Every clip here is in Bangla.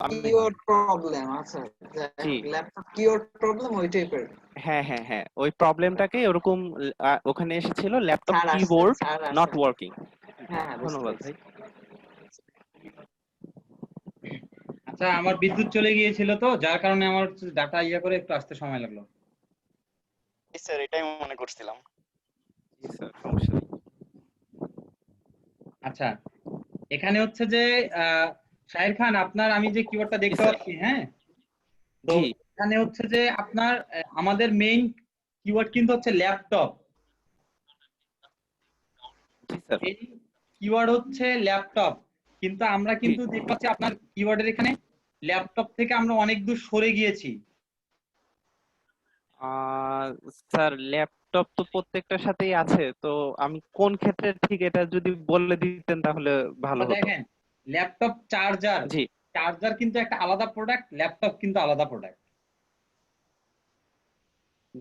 আমি কিওয়ার্ড প্রবলেম, আচ্ছা জি ল্যাপটপ কিওয়ার্ড প্রবলেম ওই টাইপের। হ্যাঁ হ্যাঁ হ্যাঁ, ওই প্রবলেমটাকে ওরকম ওখানে এসেছিল ল্যাপটপ স্যার আসছে, কিবোর্ড স্যার নট আসছে। ওয়ার্কিং। হ্যাঁ হ্যাঁ, বুঝতে ধন্যবাদ পারছি। ভাই। আচ্ছা, আমার বিদ্যুৎ চলে গিয়েছিল তো, যার কারণে আমার ডাটা ইয়া করে একটু আসতে সময় লাগলো। স্যার এটাই মনে করছিলাম। জি স্যার, সমস্যা নেই। আচ্ছা, এখানে হচ্ছে যে শাহির খান, আপনার আমি যে কিওয়ার্ডটা জি দেখতে স্যার। পাচ্ছি, হ্যাঁ, তো জি এখানে হচ্ছে যে আপনার আমাদের মেইন কিওয়ার্ড কিন্তু হচ্ছে ল্যাপটপ। জি স্যার। এই কিওয়ার্ড হচ্ছে ল্যাপটপ, কিন্তু আমরা জি কিন্তু দেখতে পাচ্ছি আপনার কিওয়ার্ডের এখানে ল্যাপটপ থেকে আমরা অনেক দূর সরে গিয়েছি। স্যার ল্যাপটপ তো প্রত্যেকটার সাথেই আছে, তো আমি কোন ক্ষেত্রে ঠিক এটা যদি বলে দিতেন তাহলে ভালো আমরা হতো। দেখেন, ল্যাপটপ চার্জার, জি চার্জার কিন্তু একটা আলাদা প্রোডাক্ট, ল্যাপটপ কিন্তু আলাদা প্রোডাক্ট।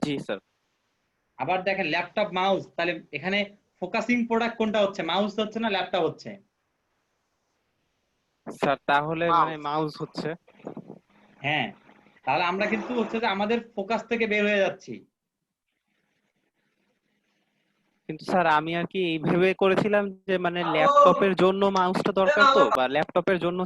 জি স্যার। আবার দেখেন ল্যাপটপ মাউস, তাহলে এখানে ফোকাসিং প্রোডাক্ট কোনটা হচ্ছে, মাউস হচ্ছে না ল্যাপটপ হচ্ছে? স্যার তাহলে মানে মাউস। মাউস হচ্ছে। হ্যাঁ, তাহলে আমরা কিন্তু হচ্ছে যে আমাদের ফোকাস থেকে বের হয়ে যাচ্ছি। কিন্তু স্যার আমি আর কি এই ভেবে করেছিলাম যে মানে ল্যাপটপের জন্য মাউসটা দরকার, তো বা ল্যাপটপের জন্য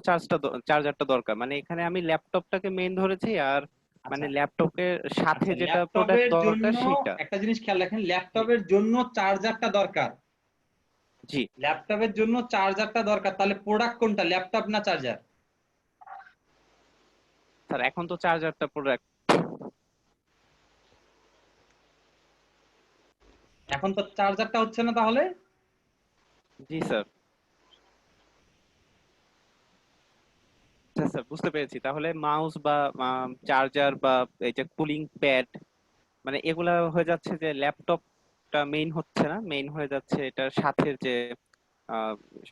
চার্জারটা দরকার, মানে এখানে আমি ল্যাপটপটাকে মেইন ধরেছি, আর আচ্ছা মানে ল্যাপটপের সাথে আচ্ছা, যেটা প্রোডাক্ট ল্যাপটপের দরকার জন্য সেইটা। একটা জিনিস খেয়াল রাখেন, জি ল্যাপটপের জন্য চার্জারটা দরকার। জি ল্যাপটপের জন্য চার্জারটা দরকার, তাহলে প্রোডাক্ট কোনটা, ল্যাপটপ না চার্জার? স্যার, এখন তো চার্জারটা প্রোডাক্ট। এখন তো চার্জারটা হচ্ছে না তাহলে। জি স্যার। আচ্ছা স্যার, বুঝতে পেরেছি। তাহলে মাউস বা চার্জার বা এই যে কুলিং প্যাড, মানে এগুলা হয়ে যাচ্ছে যে ল্যাপটপটা মেইন হচ্ছে না, মেইন হয়ে যাচ্ছে এটার সাথে যে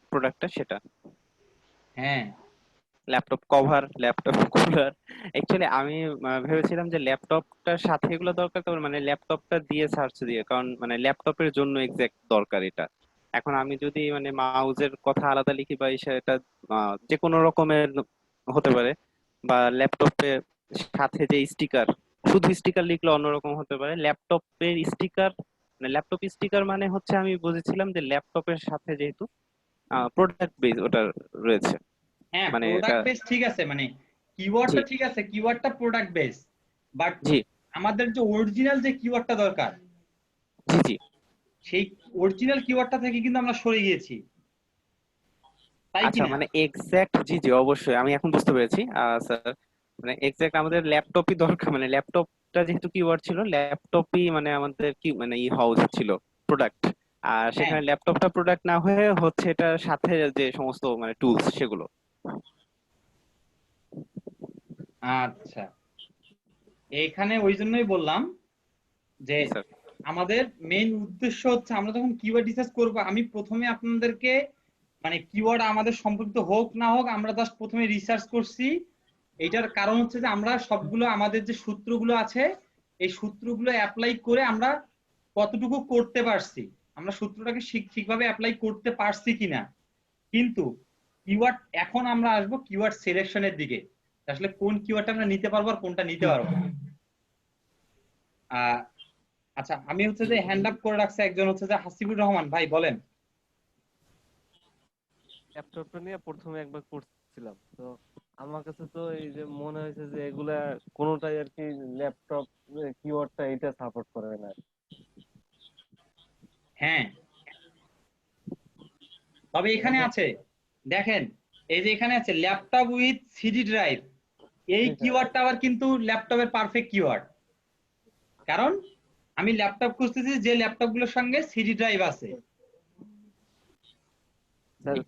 প্রোডাক্টটা সেটা। হ্যাঁ, laptop cover, laptop cooler. Actually আমি ভেবেছিলাম যে ল্যাপটপটার সাথে এগুলো দরকার, তারপর মানে ল্যাপটপটা দিয়ে সার্চ দিয়ে, কারণ মানে ল্যাপটপের জন্য এক্সাক্ট দরকার এটা। এখন আমি যদি মানে মাউজের কথা আলাদা লিখি বা সেটা যে কোনো রকমের হতে পারে, বা ল্যাপটপের সাথে যে স্টিকার, শুধু স্টিকার লিখলে অন্যরকম হতে পারে। ল্যাপটপের স্টিকার মানে ল্যাপটপ স্টিকার মানে হচ্ছে আমি বুঝেছিলাম যে ল্যাপটপের সাথে যেহেতু প্রোডাক্ট বেস ওটা রয়েছে, হ্যাঁ, মানে এটা। প্রোডাক্ট বেস ঠিক আছে, মানে জি কিওয়ার্ডটা ঠিক আছে, কিওয়ার্ডটা প্রোডাক্ট বেস, বাট জি আমাদের যে অরিজিনাল যে কিওয়ার্ডটা দরকার, জি জি। সেই অরিজিনাল কিওয়ার্ডটা থেকে কিন্তু আমরা সরে গিয়েছি, তাই কি আচ্ছা না? মানে এক্সাক্ট, জি জি অবশ্যই, আমি এখন বুঝতে পেরেছি স্যার। মানে এক্সাক্ট আমাদের ল্যাপটপই দরকার, মানে ল্যাপটপটা যেহেতু কিওয়ার্ড ছিল, ল্যাপটপই মানে আমাদের কি মানে ই হওয়া উচিত ছিল প্রোডাক্ট। আর হ্যাঁ, সেখানে ল্যাপটপটা প্রোডাক্ট না হয়ে হচ্ছে এটার সাথে যে সমস্ত মানে টুলস সেগুলো। আচ্ছা, এখানে ওই জন্যই বললাম যে জি স্যার। আমাদের মেইন উদ্দেশ্য হচ্ছে, আমরা যখন কিওয়ার্ড রিসার্চ করব, আমি প্রথমে আপনাদেরকে মানে কিওয়ার্ড আমাদের সম্পর্কিত হোক না হোক, আমরা জাস্ট প্রথমে রিসার্চ করছি। এইটার কারণ হচ্ছে যে আমরা সবগুলো আমাদের যে সূত্রগুলো আছে, এই সূত্রগুলো অ্যাপ্লাই করে আমরা কতটুকু করতে পারছি, আমরা সূত্রটাকে ঠিকভাবে অ্যাপ্লাই করতে পারছি কিনা। কিন্তু কিওয়ার্ড, এখন আমরা আসবো কিওয়ার্ড সিলেকশনের দিকে, আসলে কোন কিওয়ার্ডটা আমরা নিতে পারবো আর কোনটা নিতে পারবো না। আহ আচ্ছা, আমি হচ্ছে জি যে হ্যান্ড আপ করে রাখছে একজন, হচ্ছে যে হাসিবুর রহমান ভাই, বলেন। ল্যাপটপটা নিয়ে প্রথমে একবার করছিলাম তো, আমার কাছে তো এই যে মনে হয়েছে যে এগুলা কোনোটাই আর কি ল্যাপটপ কিওয়ার্ডটা এটা সাপোর্ট করে না। হ্যাঁ, তবে এখানে যেমন আছে, দেখেন, এই যে এখানে আছে ল্যাপটপ উইথ সিডি ড্রাইভ, এই জি স্যার, কিওয়ার্ডটা আবার কিন্তু ল্যাপটপের পারফেক্ট কিওয়ার্ড, কারণ আমি ল্যাপটপ খুঁজতেছি যে ল্যাপটপ গুলোর সঙ্গে সিডি ড্রাইভ আছে।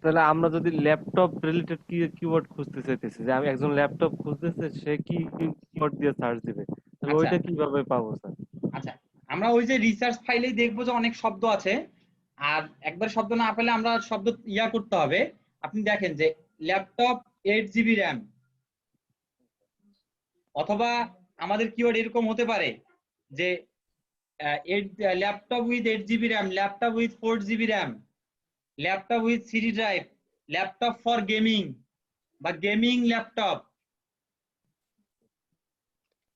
তাহলে আমরা যদি ল্যাপটপ রিলেটেড কিওয়ার্ড খুঁজতে চাইতেছি, যে আমি একজন ল্যাপটপ খুঁজতেছে, সে কি কিওয়ার্ড দিয়ে সার্চ দিবে, তাহলে আচ্ছা ওইটা কিভাবে পাবো স্যার? আচ্ছা, আমরা ওই যে রিসার্চ ফাইলেই দেখবো যে অনেক শব্দ আছে, আর একবার শব্দ না পেলে আমরা শব্দ ইয়া করতে হবে। আপনি দেখেন যে ল্যাপটপ 8 জিবি র্যাম, অথবা আমাদের কিওয়ার্ড এরকম হতে পারে যে laptop with 8 GB RAM, laptop with 4 GB RAM, laptop with CD drive, laptop for gaming বা গেমিং ল্যাপটপ,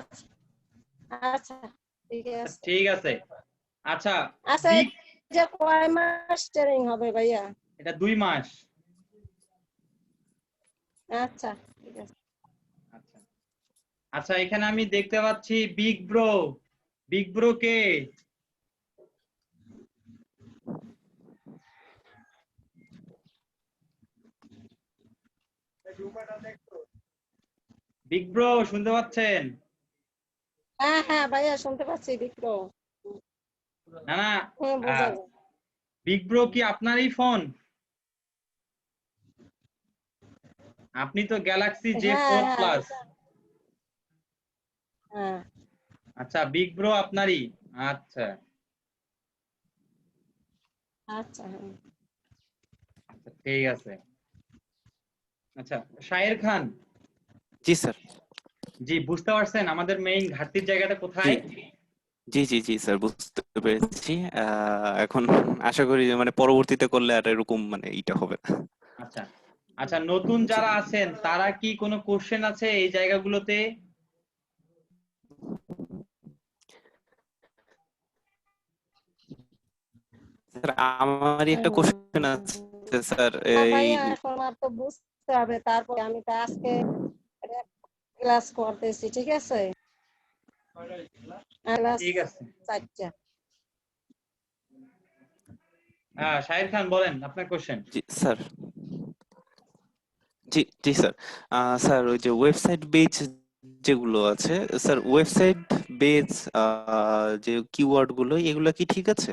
আচ্ছা আচ্ছা, ঠিক আছে। ঠিক আছে। আচ্ছা আচ্ছা, বিগ এই যে কয় মাস ট্রেনিং হবে ভাইয়া? এটা 2 মাস। আচ্ছা, ঠিক আছে। আচ্ছা আচ্ছা, এখানে আমি দেখতে পাচ্ছি বিগ ব্রো। বিগ ব্রো কে? বিগ ব্রো শুনতে পাচ্ছেন? হ্যাঁ হ্যাঁ ভাইয়া, শুনতে পাচ্ছি বিক্রম। না না, হ্যাঁ, বোঝা যায়। বিগ ব্রো কি আপনারই ফোন? আপনি তো গ্যালাক্সি জে হ্যাঁ ফোর হ্যাঁ প্লাস। হ্যাঁ আচ্ছা বিগ ব্রো আপনারই। আচ্ছা আচ্ছা, হ্যাঁ। আচ্ছা ঠিক আছে। আচ্ছা শাহের খান, জি স্যার। জি বুঝতে পারছেন আমাদের মেইন ঘাটতির জায়গাটা জি কোথায়? জি জি জি স্যার, বুঝতে পেরেছি। এখন আশা করি যে মানে পরবর্তীতে করলে আর এরকম মানে এইটা হবে না। আচ্ছা আচ্ছা, নতুন জি যারা আছেন তারা কি কোনো কোশ্চেন আছে এই জায়গাগুলোতে? স্যার, আমারই একটা কোশ্চেন আছে স্যার। হ্যাঁ এই ভাইয়া, এখন আমার তো বুঝতে হবে, তারপরে আমি তো আজকে ক্লাস করতেছি, ঠিক আছে? ক্লাস ঠিক আছে। 4টা। হ্যাঁ শাহের খান বলেন আপনার কোশ্চেন। জি স্যার। জি জি স্যার। স্যার, ওই যে ওয়েবসাইট বেজ যেগুলো আছে স্যার, ওয়েবসাইট বেজ যে কিওয়ার্ড গুলো, এগুলো কি ঠিক আছে?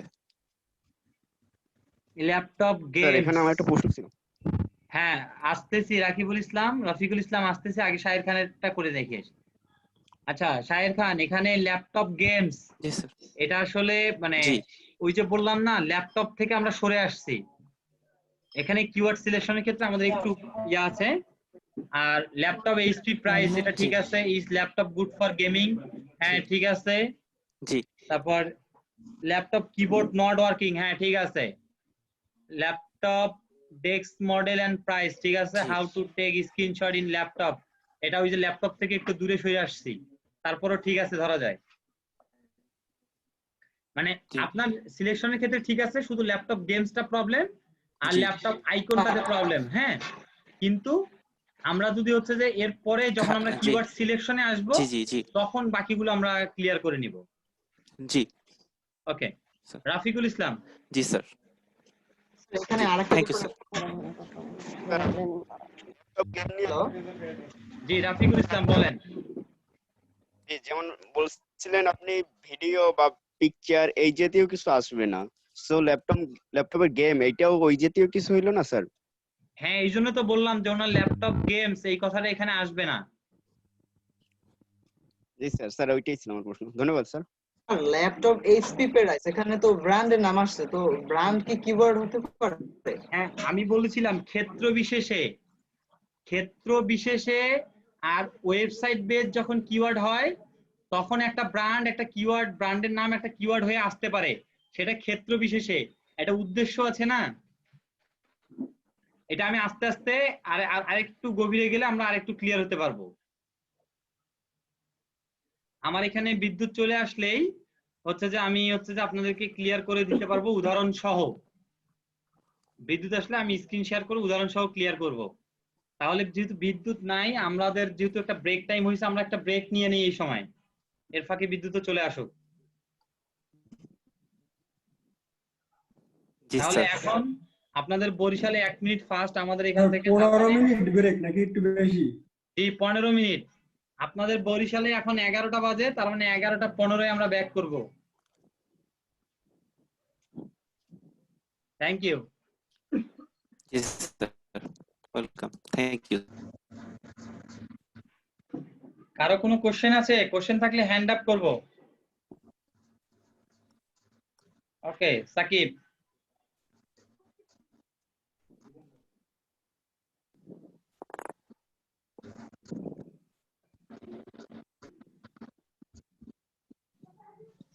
ল্যাপটপ স্যার, এখানে গেমস। আমার একটা প্রশ্ন ছিল। হ্যাঁ আসতেছি, রফিকুল ইসলাম আসতেছে, আগে শাহের খানেরটা করে দেখে আসি। আচ্ছা শাহের খান, এখানে ল্যাপটপ গেমস জি স্যার। এটা আসলে মানে জি ওই যে বললাম না ল্যাপটপ থেকে আমরা সরে আসছি, এখানে কিওয়ার্ড সিলেকশনের ক্ষেত্রে আমাদের একটু ইয়া আছে। আর ল্যাপটপ এইচপি প্রাইস এটা জি ঠিক আছে, is laptop good for gaming, হ্যাঁ জি ঠিক আছে। জি তারপর ল্যাপটপ কিবোর্ড নট ওয়ার্কিং, হ্যাঁ ঠিক আছে। Laptop desk model and price ঠিক আছে। জি how to take screenshot in laptop, এটা ওই যে ল্যাপটপ থেকে একটু দূরে সরে আসছি, তারপরও ঠিক আছে ধরা যায়। মানে জি আপনার সিলেকশনের ক্ষেত্রে ঠিক আছে, শুধু ল্যাপটপ গেমসটা প্রবলেম আর জি ল্যাপটপ আইকনটাতে প্রবলেম। হ্যাঁ কিন্তু আমরা যদি হচ্ছে যে এরপরে যখন আমরা জি কিওয়ার্ড সিলেকশনে আসব জি জি জি তখন বাকিগুলো আমরা ক্লিয়ার করে নিব। জি ওকে স্যার। রাফিকুল ইসলাম। জি স্যার। এখানে জি, আরেকটা থ্যাংক ইউ ব্যাপার স্যার। ল্যাপটপ গেম নিয়ে হলো। জি রাফিকুল ইসলাম বলেন। যেমন বলছিলেন আপনি ভিডিও বা পিকচার এই জাতীয় কিছু আসবে না, সো ল্যাপটপের গেম এইটাও ওই জাতীয় কিছু হইলো না স্যার? হ্যাঁ এই জন্য তো বললাম যে ওনার ল্যাপটপ গেমস এই কথাটা এখানে আসবে না। জি স্যার, স্যার ওইটাই ছিল আমার প্রশ্ন। ধন্যবাদ স্যার। ল্যাপটপ এইচপি প্যারাডাইস, এখানে তো ব্র্যান্ডের নাম আসছে, তো ব্র্যান্ড কি কিওয়ার্ড হতে পারে? হ্যাঁ আমি বলেছিলাম ক্ষেত্র বিশেষে আর ওয়েবসাইট বেস যখন কিওয়ার্ড হয় তখন একটা ব্র্যান্ড একটা কিওয়ার্ড, ব্র্যান্ডের নাম একটা কিওয়ার্ড হয়ে আসতে পারে, সেটা ক্ষেত্র বিশেষে। একটা উদ্দেশ্য আছে না, এটা আমি আস্তে আস্তে আরেকটু গভীরে গেলে আমরা আরেকটু ক্লিয়ার হতে পারবো। আমার এখানে বিদ্যুৎ চলে আসলেই হচ্ছে যে আমি হচ্ছে যে আপনাদেরকে ক্লিয়ার করে দিতে পারবো উদাহরণ সহ। বিদ্যুৎ আসলে আমি স্ক্রিন শেয়ার করে উদাহরণ সহ ক্লিয়ার করব। তাহলে যেহেতু বিদ্যুৎ নাই, আমাদের যেহেতু একটা ব্রেক টাইম হয়েছে, আমরা একটা ব্রেক নিয়ে নিই এই সময়, এর ফাঁকে বিদ্যুৎ চলে আসুক। জি তাহলে স্যার। এখন আপনাদের বরিশালে 1 মিনিট ফাস্ট আমাদের এখান থেকে 15 জাপানে। মিনিট ব্রেক নাকি একটু বেশি? জি 15 মিনিট। আপনাদের বরিশালে এখন 11টা বাজে, তার মানে 11টা 15 আমরা ব্যাক করব। Thank you. জি স্যার, ওয়েলকাম, থ্যাংক ইউ। কারো কোনো কোশ্চেন আছে? কোশ্চেন থাকলে হ্যান্ড আপ করব। ওকে সাকিব।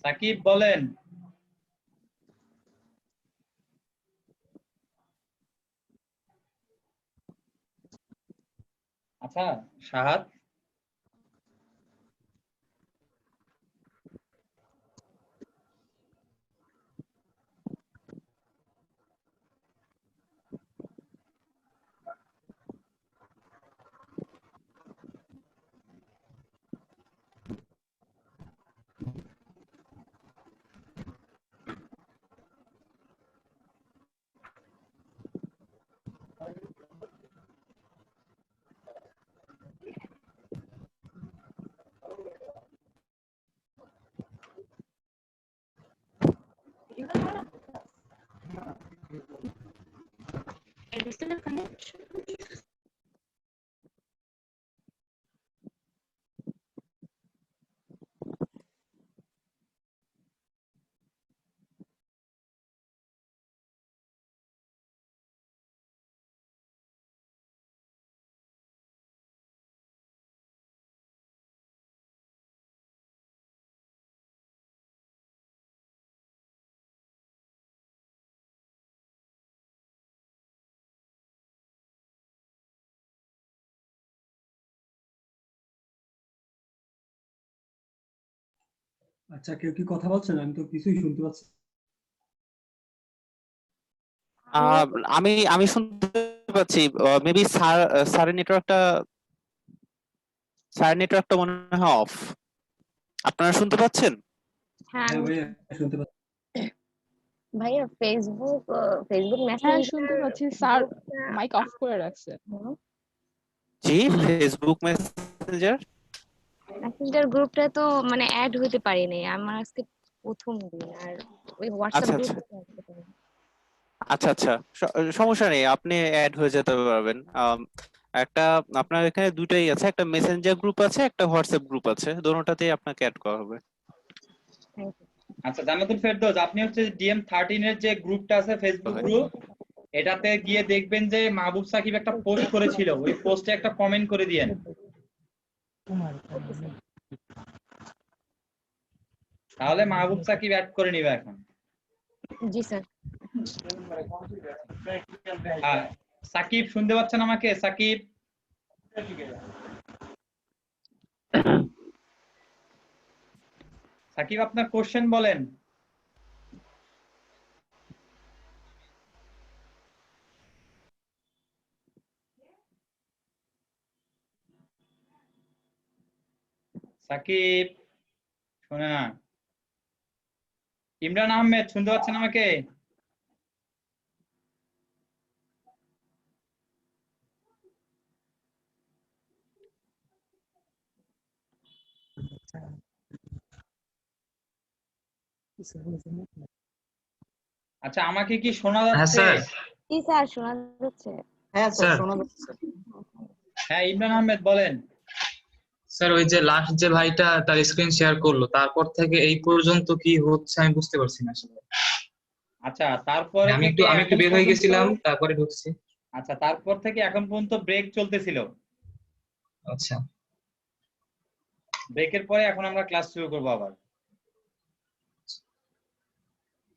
সাকিব বলেন। আচ্ছা শাহাদ আচ্ছা, কেউ কি কথা বলছেন? আমি তো কিছুই শুনতে পাচ্ছি না। আমিও আহ, আমি আমি শুনতে পাচ্ছি। মেবি স্যারের নেটওয়ার্কটা মনে হয় অফ। আপনারা শুনতে পাচ্ছেন? হ্যাঁ হ্যাঁ আমি ভাইয়া, শুনতে পাচ্ছি। ভাইয়া ফেসবুক ফেসবুক হ্যাঁ শুনতে মেসেঞ্জার পাচ্ছি, স্যার গ্রুপটা মাইক অফ করে রাখছে। জি, ফেসবুক মেসেঞ্জার। মেসেঞ্জার গ্রুপটা তো মানে অ্যাড হতে পারি নাই, আমার আজকে প্রথম দিন। আর ওই হোয়াটসঅ্যাপ আচ্ছা আচ্ছা গ্রুপে অ্যাড হতে পারি। আচ্ছা আচ্ছা, সমস্যা নেই, আপনি অ্যাড হয়ে যেতে পারবেন। একটা আপনার এখানে দুটাই আছে, একটা মেসেঞ্জার গ্রুপ আছে, একটা হোয়াটসঅ্যাপ গ্রুপ আছে, দোনোটাতেই আপনাকে অ্যাড করা হবে। Thank you. আচ্ছা জান্নাতুল ফেরদৌস, আপনি হচ্ছে DM13 এর যে গ্রুপটা আছে ফেসবুক হয়। গ্রুপ, এটাতে গিয়ে দেখবেন যে মাহবুব সাকিব একটা পোস্ট করেছিল, ওই পোস্টে একটা কমেন্ট করে দিয়েন। তাহলে মাহবুব সাকিব অ্যাড করে নিবে এখন। জি স্যার। হ্যাঁ, সাকিব শুনতে পাচ্ছেন আমাকে? সাকিব, সাকিব আপনার কোশ্চেন বলেন। সাকিব শোনে না। ইমরান আহমেদ শুনতে পাচ্ছেন আমাকে? আচ্ছা, আমাকে কি শোনা হ্যাঁ যাচ্ছে? স্যার। জি স্যার, শোনা যাচ্ছে। হ্যাঁ স্যার, স্যার। শোনা যাচ্ছে। হ্যাঁ ইমরান আহমেদ বলেন। স্যার, ওই যে লাস্ট যে ভাইটা তার স্ক্রিন শেয়ার করলো, তারপর থেকে এই পর্যন্ত কি হচ্ছে আমি বুঝতে পারছি না আসলে। আচ্ছা, তারপরে আমি থেকে একটু এখন বের হয়ে পর্যন্ত, গেছিলাম, তারপরে ঢুকছি। আচ্ছা তারপর থেকে এখন পর্যন্ত ব্রেক চলতেছিল। আচ্ছা। ব্রেকের পরে এখন আমরা ক্লাস শুরু করবো আবার।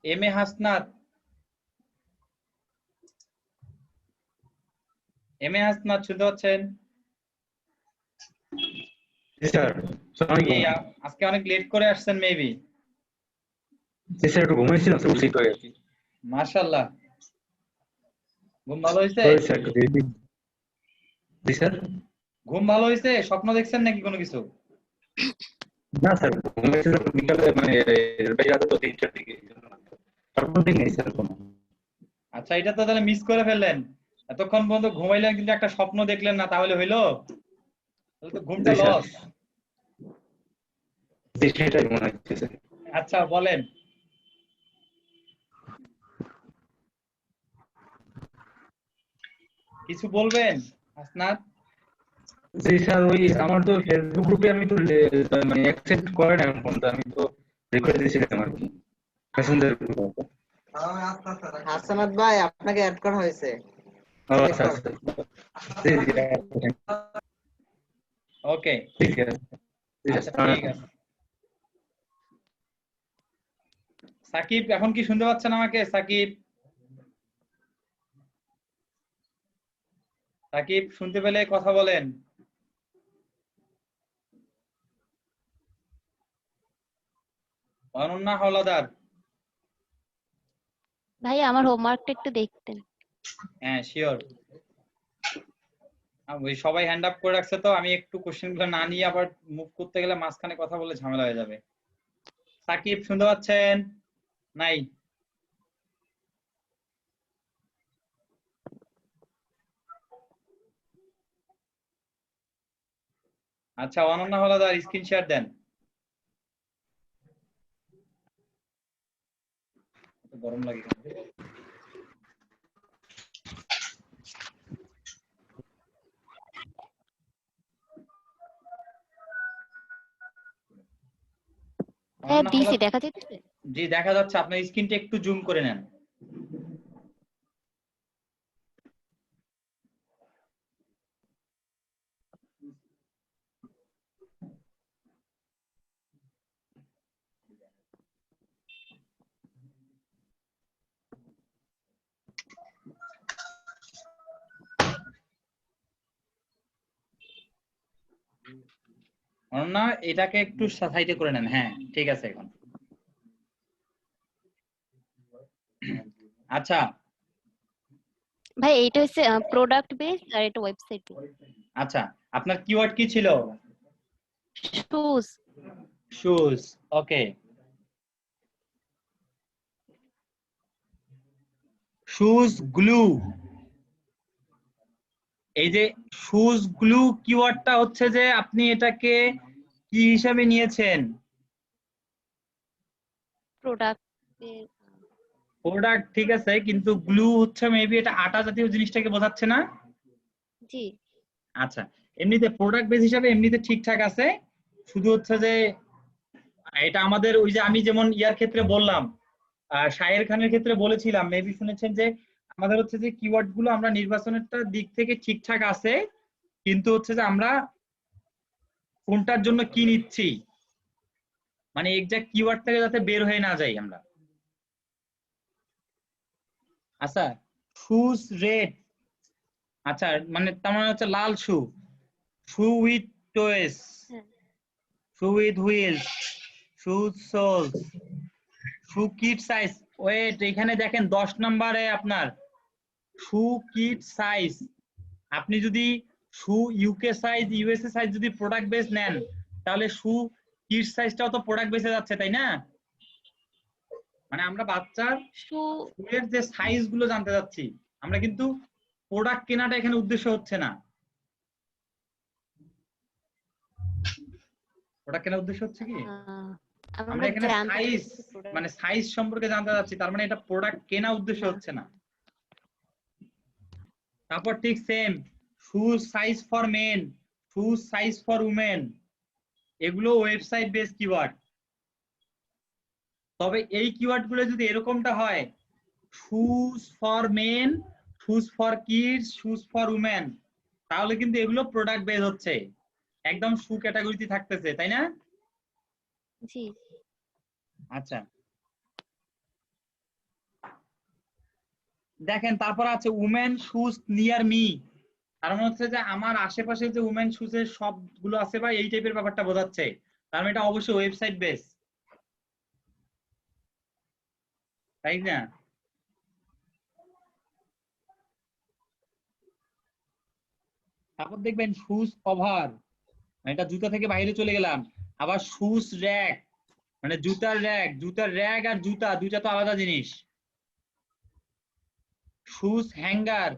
এম এ হাসনাত, শুনতে পাচ্ছেন? জি স্যার, আসসালামু কি আলাইকুম। আজকে অনেক লেট করে আসছেন মেবি? জি স্যার, একটু ঘুমাইছিলাম স্যার, উঠি তো আর কি। মাশাআল্লাহ, ঘুম ভালো হয়েছে? সরি স্যার, একটু দেরি। জি স্যার। ঘুম ভালো হয়েছে? স্বপ্ন দেখছেন নাকি কোনো কিছু? না স্যার, ঘুমাইছিলাম বিকালে, মানে রাতে তো 3টার দিকে। তারপর দিন নেই স্যার কোনো। আচ্ছা, এটা তো তাহলে মিস করে ফেললেন। এতক্ষণ পর্যন্ত ঘুমাইলেন কিন্তু একটা স্বপ্ন দেখলেন না, তাহলে হইলো? তাহলে তো ঘুমটা জি স্যার। লস। জি, সেটাই মনে হচ্ছে স্যার। আচ্ছা বলেন। কিছু বলবেন হাসনাত? জি স্যার, ওই আমার তো ফেসবুক গ্রুপে আমি তো মানে অ্যাকসেপ্ট করে না এখন পর্যন্ত, আমি তো রিকোয়েস্ট দিয়েছিলাম আর কি মেসেঞ্জার গ্রুপে। হাসানাত ভাই, আপনাকে অ্যাড করা হয়েছে। ও আচ্ছা আচ্ছা। জি জি। ওকে, ঠিক আছে। জি আচ্ছা স্যার। ঠিক আছে। সাকিব এখন কি শুনতে পাচ্ছেন আমাকে? সাকিব, সাকিব শুনতে পেলে কথা বলেন। অনন্যা হলাদার। ভাই আমার হোমওয়ার্কটা একটু দেখতেন। হ্যাঁ শিওর। ওই সবাই হ্যান্ড আপ করে রাখছে, তো আমি একটু কোশ্চেন গুলো না নিয়ে আবার মুভ করতে গেলে মাঝখানে কথা বলে ঝামেলা হয়ে যাবে। সাকিব শুনতে পাচ্ছেন? নাই। আচ্ছা, অনন্যা হলাদার স্ক্রিন শেয়ার দেন। গরম লাগে। হ্যাঁ অনন্যা দিছি, হলো- দেখা যাচ্ছে? জি দেখা যাচ্ছে, আপনার স্ক্রিনটা একটু জুম করে নেন। অনন্যা এটাকে একটু সাইডে করে নেন। হ্যাঁ ঠিক আছে এখন। আচ্ছা ভাই এইটা হচ্ছে প্রোডাক্ট বেস আর এটা ওয়েবসাইট বেস। আচ্ছা, আপনার কিওয়ার্ড কি ছিল? শুজ। শুজ, ওকে। শুজ গ্লু, এই যে শুজ গ্লু কিওয়ার্ডটা হচ্ছে যে আপনি এটাকে কি হিসাবে নিয়েছেন? প্রোডাক্ট প্রোডাক্ট ঠিক আছে, কিন্তু গ্লু হচ্ছে মেবি এটা আটা জাতীয় জিনিসটাকে বোঝাচ্ছে না? জি। আচ্ছা, এমনিতে প্রোডাক্ট বেস হিসাবে এমনিতে ঠিকঠাক আছে, শুধু হচ্ছে যে এটা আমাদের ওই যে আমি যেমন ইয়ার ক্ষেত্রে বললাম, শাহের খানের ক্ষেত্রে বলেছিলাম, মেবি শুনেছেন যে আমাদের হচ্ছে যে কিওয়ার্ড গুলো আমরা নির্বাচনেরটা দিক থেকে ঠিকঠাক আছে, কিন্তু হচ্ছে যে আমরা কোনটার জন্য কি নিচ্ছি মানে এক্সাক্ট কিওয়ার্ড থেকে যাতে বের হয়ে না যাই আমরা। আচ্ছা, শুজ রেড, আচ্ছা মানে তার মানে হচ্ছে লাল shoe, shoe with toes, shoe with wheels, shoes soles, shoe kid size. Wait, এখানে দেখেন 10 নম্বরে আপনার শু কিড সাইজ। আপনি যদি shoe UK size, USA size যদি প্রোডাক্ট বেস নেন, তাহলে শু কিড সাইজটাও তো প্রোডাক্ট বেসে যাচ্ছে, তাই না? মানে আমরা বাচ্চার শুয়ের যে সাইজ গুলো জানতে যাচ্ছি, আমরা কিন্তু প্রোডাক্ট কেনাটা এখানে উদ্দেশ্য হচ্ছে না। প্রোডাক্ট কেনার উদ্দেশ্য হচ্ছে কি আমরা এখানে সাইজ, মানে সাইজ সম্পর্কে জানতে যাচ্ছি, তার মানে এটা প্রোডাক্ট কেনা উদ্দেশ্য হচ্ছে না। তারপর ঠিক same, shoes size for men, shoes size for women, এগুলো ওয়েবসাইট বেস কিওয়ার্ড। তবে এই কিওয়ার্ড গুলো যদি এরকমটা হয়, shoes for men, shoes for kids, shoes for women, তাহলে কিন্তু এগুলো প্রোডাক্ট বেস হচ্ছে, একদম শু ক্যাটাগরিতে থাকতেছে, তাই না? জি। আচ্ছা দেখেন, তারপর আছে উমেন শুজ নিয়ার মি, তার মানে হচ্ছে যে আমার আশেপাশে যে উমেন শুজের সবগুলো আছে বা এই টাইপের ব্যাপারটা বোঝাচ্ছে, তার মানে এটা অবশ্যই ওয়েবসাইট বেস, তাই না? তারপর দেখবেন শুজ কভার, এটা জুতা থেকে বাইরে চলে গেলাম। আবার শুজ র্যাক, মানে জুতার র্যাক, জুতার র্যাক আর জুতা দুইটা তো আলাদা জিনিস। শুজ হ্যাঙ্গার,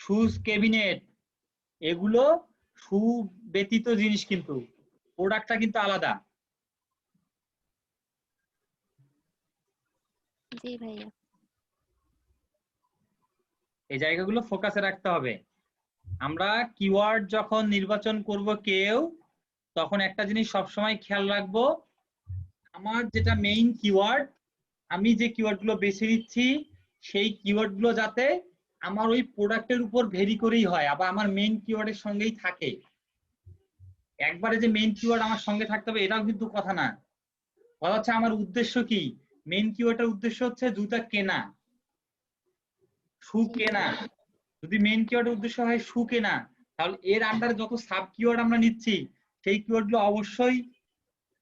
শুজ ক্যাবিনেট, এগুলো শু ব্যতীত জিনিস, কিন্তু প্রোডাক্টটা কিন্তু আলাদা। জি ভাইয়া। এই জায়গাগুলো ফোকাসে রাখতে হবে। আমরা কিওয়ার্ড যখন নির্বাচন করব কেউ, তখন একটা জিনিস সবসময় খেয়াল রাখবো, আমার যেটা মেইন কিওয়ার্ড, আমি যে কিওয়ার্ড গুলো বেছে নিচ্ছি সেই কিওয়ার্ড গুলো যাতে আমার ওই প্রোডাক্টের উপর ভেরি করেই হয়, আবার আমার মেইন কিওয়ার্ডের সঙ্গেই থাকে। একবারে যে মেইন কিওয়ার্ড আমার সঙ্গে থাকতে হবে এটাও কিন্তু কথা না। কথা হচ্ছে আমার উদ্দেশ্য কি, মেইন কিওয়ার্ডের উদ্দেশ্য হচ্ছে জুতা কেনা, শু কেনা। যদি মেইন কিওয়ার্ডের উদ্দেশ্য হয় শু কেনা, তাহলে এর আন্ডারে যত সাব কিওয়ার্ড আমরা নিচ্ছি সেই কিওয়ার্ড গুলো অবশ্যই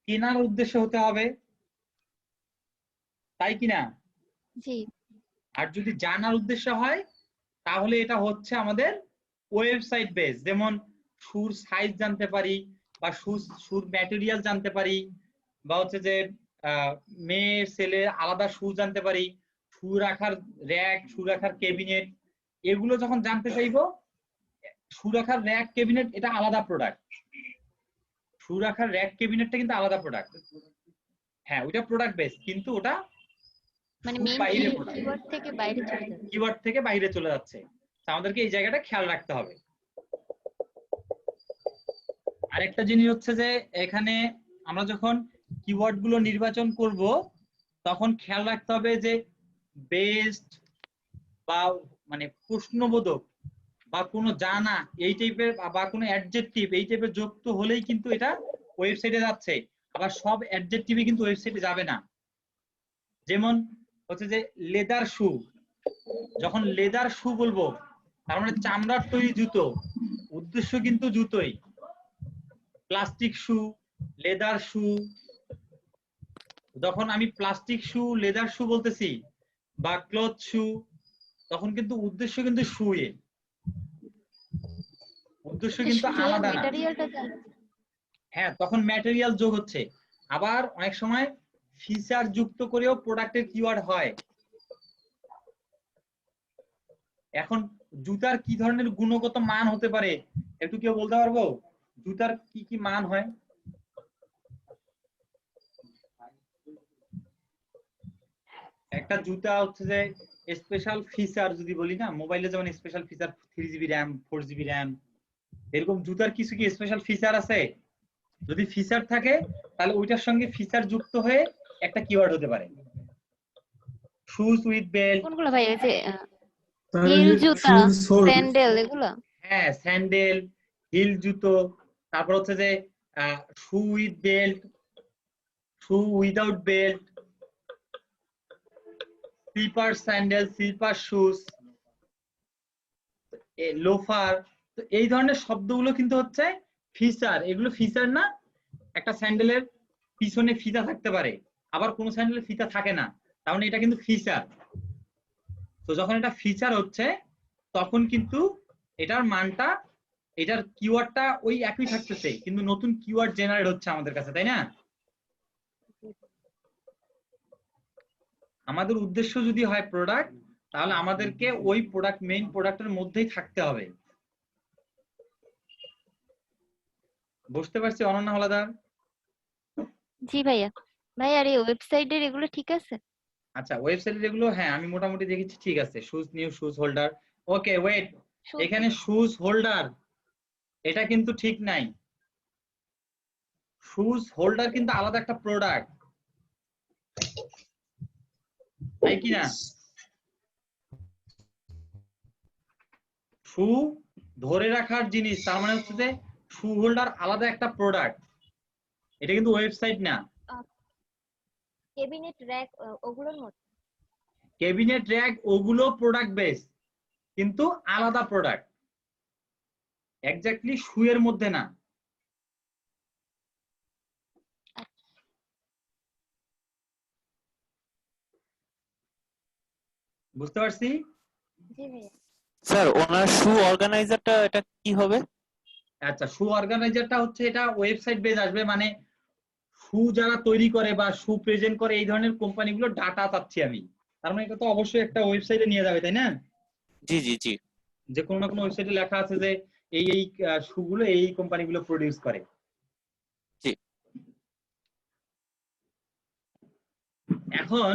কেনার উদ্দেশ্য হতে হবে, তাই কিনা? জি। আর যদি জানার উদ্দেশ্য হয় তাহলে এটা হচ্ছে আমাদের ওয়েবসাইট বেস, যেমন শুর সাইজ জানতে পারি, বা শুর ম্যাটেরিয়াল জানতে পারি, বা হচ্ছে যে মেয়ে ছেলে আলাদা শু জানতে পারি, শু রাখার র্যাক, শু রাখার ক্যাবিনেট, এগুলো যখন জানতে চাইবো, শু রাখার র্যাক ক্যাবিনেট এটা আলাদা প্রোডাক্ট, শু রাখার র্যাক ক্যাবিনেটটা কিন্তু আলাদা প্রোডাক্ট। হ্যাঁ ওইটা প্রোডাক্ট বেস, কিন্তু ওটা মানে মেইন কিওয়ার্ড থেকে বাইরে চলে যাচ্ছে, কিওয়ার্ড থেকে বাইরে চলে যাচ্ছে। আমাদেরকে এই জায়গাটা খেয়াল রাখতে হবে। আরেকটা জিনিস হচ্ছে যে এখানে আমরা যখন কিওয়ার্ড গুলো নির্বাচন করব তখন খেয়াল রাখতে হবে যে বেস্ট বা মানে প্রশ্নবোধক বা কোনো জানা এই টাইপের বা কোনো অ্যাডজেক্টিভ এই টাইপের যুক্ত হলেই কিন্তু এটা ওয়েবসাইটে যাচ্ছে। আবার সব অ্যাডজেক্টিভই কিন্তু ওয়েবসাইটে যাবে না। যেমন হচ্ছে যে লেদার শু, যখন লেদার শু বলবো তার মানে চামড়ার তৈরি জুতো, উদ্দেশ্য কিন্তু জুতোই। প্লাস্টিক শু, লেদার শু, যখন আমি প্লাস্টিক শু লেদার শু বলতেছি বা ক্লথ শু, তখন কিন্তু উদ্দেশ্য কিন্তু শুয়ে, উদ্দেশ্য কিন্তু আলাদা না। হ্যাঁ, তখন ম্যাটেরিয়াল যোগ হচ্ছে। আবার অনেক সময় ফিচার যুক্ত করেও প্রোডাক্টের কিওয়ার্ড হয়। এখন জুতার কি ধরনের গুণগত মান হতে পারে একটু কেউ বলতে পারবো? জুতার কি কি মান হয়? একটা জুতা হচ্ছে যে স্পেশাল ফিচার যদি বলি না, মোবাইলে যেমন special feature 3GB RAM 4GB RAM, এরকম জুতার কিছু কি স্পেশাল ফিচার আছে? যদি ফিচার থাকে তাহলে ওইটার সঙ্গে ফিচার যুক্ত হয়ে একটা কিওয়ার্ড হতে পারে। শুজ উইথ বেল্ট, কোনগুলো ভাই? ওই যে হিল জুতা, স্যান্ডেল এগুলো? হ্যাঁ, স্যান্ডেল, হিল জুতো, তারপর হচ্ছে যে shoe with belt, shoe without belt, slipper sandal, slipper shoes, loafer. তো এই ধরনের শব্দগুলো কিন্তু হচ্ছে ফিচার। এগুলো ফিচার না। একটা স্যান্ডেলের পিছনে ফিতা থাকতে পারে, আবার কোন স্যান্ডেলের ফিতা থাকে না, তার মানে এটা কিন্তু ফিচার। তো যখন এটা ফিচার হচ্ছে তখন কিন্তু এটার মানটা, এটার কিওয়ার্ডটা ওই একই থাকতেছে, কিন্তু নতুন কিওয়ার্ড জেনারেট হচ্ছে আমাদের কাছে, তাই না? আমাদের উদ্দেশ্য যদি হয় প্রোডাক্ট, তাহলে আমাদেরকে ওই প্রোডাক্ট মেইন প্রোডাক্টের মধ্যেই থাকতে হবে। বুঝতে পারছি অনন্যা হলাদার? জি ভাইয়া। ভাই আর এই ওয়েবসাইটের এগুলো ঠিক আছে? আচ্ছা, ওয়েবসাইটে এগুলো হ্যাঁ আমি মোটামুটি দেখেছি, ঠিক আছে। Shoes new shoes holder, okay wait, এখানে শুজ হোল্ডার এটা কিন্তু ঠিক নাই। শুজ হোল্ডার কিন্তু আলাদা একটা প্রোডাক্ট, তাই কি না? শু ধরে রাখার জিনিস, তার মানে হচ্ছে যে শু হোল্ডার আলাদা একটা প্রোডাক্ট, এটা কিন্তু ওয়েবসাইট না। কেবিনেট র‍্যাক ওগুলোর মতো? ক্যাবিনেট র‍্যাক ওগুলো প্রোডাক্ট বেস, কিন্তু আলাদা প্রোডাক্ট, এক্স্যাক্টলি শুয়ের মধ্যে না। বুঝতে পারছি? জি ভাইয়া। স্যার ওনার শু অর্গানাইজারটা এটা কি হবে? আচ্ছা, শু অর্গানাইজারটা হচ্ছে এটা ওয়েবসাইট বেস আসবে, মানে শু যারা তৈরি করে বা শু প্রেজেন্ট করে এই ধরনের কোম্পানিগুলো ডাটা পাচ্ছি আমি, তার মানে এটা তো অবশ্যই একটা ওয়েবসাইটে নিয়ে যাবে, তাই না? জি জি জি। যে কোনো না কোনো ওয়েবসাইটে লেখা আছে যে এই এই শুগুলো এই কোম্পানিগুলো প্রডিউস করে। জি। এখন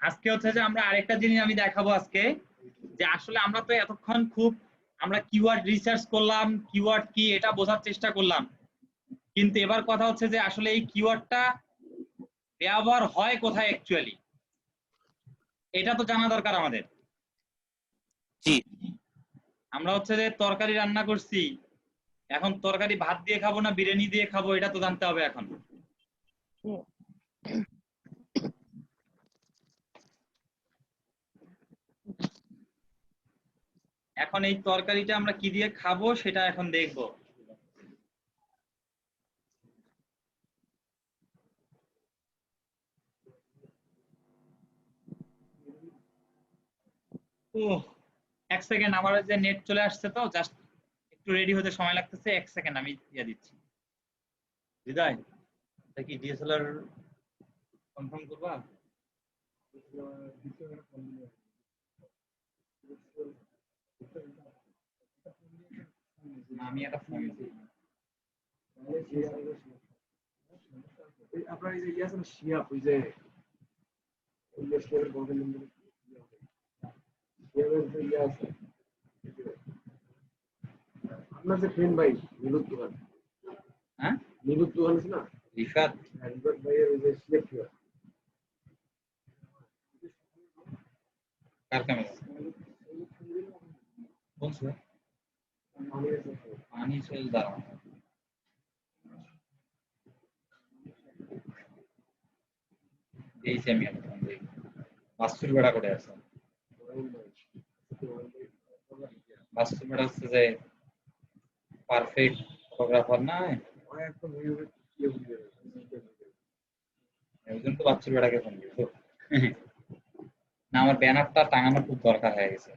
আজকে হচ্ছে যে আমরা আরেকটা জিনিস আমি দেখাবো আজকে, যে আসলে আমরা তো এতক্ষণ খুব আমরা কিওয়ার্ড রিসার্চ করলাম, কিওয়ার্ড কি এটা বোঝার চেষ্টা করলাম, কিন্তু এবার কথা হচ্ছে যে আসলে এই কিওয়ার্ডটা ব্যবহার হয় কোথায় অ্যাকচুয়ালি, এটা তো জানা দরকার আমাদের। জি। আমরা হচ্ছে যে তরকারি রান্না করছি, এখন তরকারি ভাত দিয়ে খাবো না বিরিয়ানি দিয়ে খাবো, এটা তো জানতে হবে এখন। এখন এই তরকারিটা আমরা কি দিয়ে খাবো সেটা এখন দেখবো। ও এক সেকেন্ড, আমার যে নেট চলে আসছে তো জাস্ট একটু রেডি হতে সময় লাগতেছে, এক সেকেন্ড আমি দিয়ে দিচ্ছি। হৃদয়, এটা কি ডিএসএলআর কনফার্ম করবা? না, আমি একটা ফোন আপনার এই যে ইয়ে আছে না শিয়াপ, ওই যে ইন্ডাস্ট্রিয়াল গভর্নমেন্ট ইয়ে আছে আপনার যে ফ্রেন্ড ভাই নীলুর দোকান, হ্যাঁ নীলুর দোকান আছে না, রিফাত রিভার ভাইয়ের ওই যে শিয়া কিওয়ার্ড কার ক্যামেরা কোন স্যার পানি সেল দাও এই যে আমি আপনাদের দেখি বাস্তুর বেড়া করে আছে বাস্তুর বেড়া হচ্ছে যে পারফেক্ট ফটোগ্রাফার না একদম ইয়ে বুঝে একজন তো বাচ্চুর বেড়াকে ফোন দিয়েছো না আমার ব্যানারটা টাঙানোর খুব দরকার হয়ে গেছে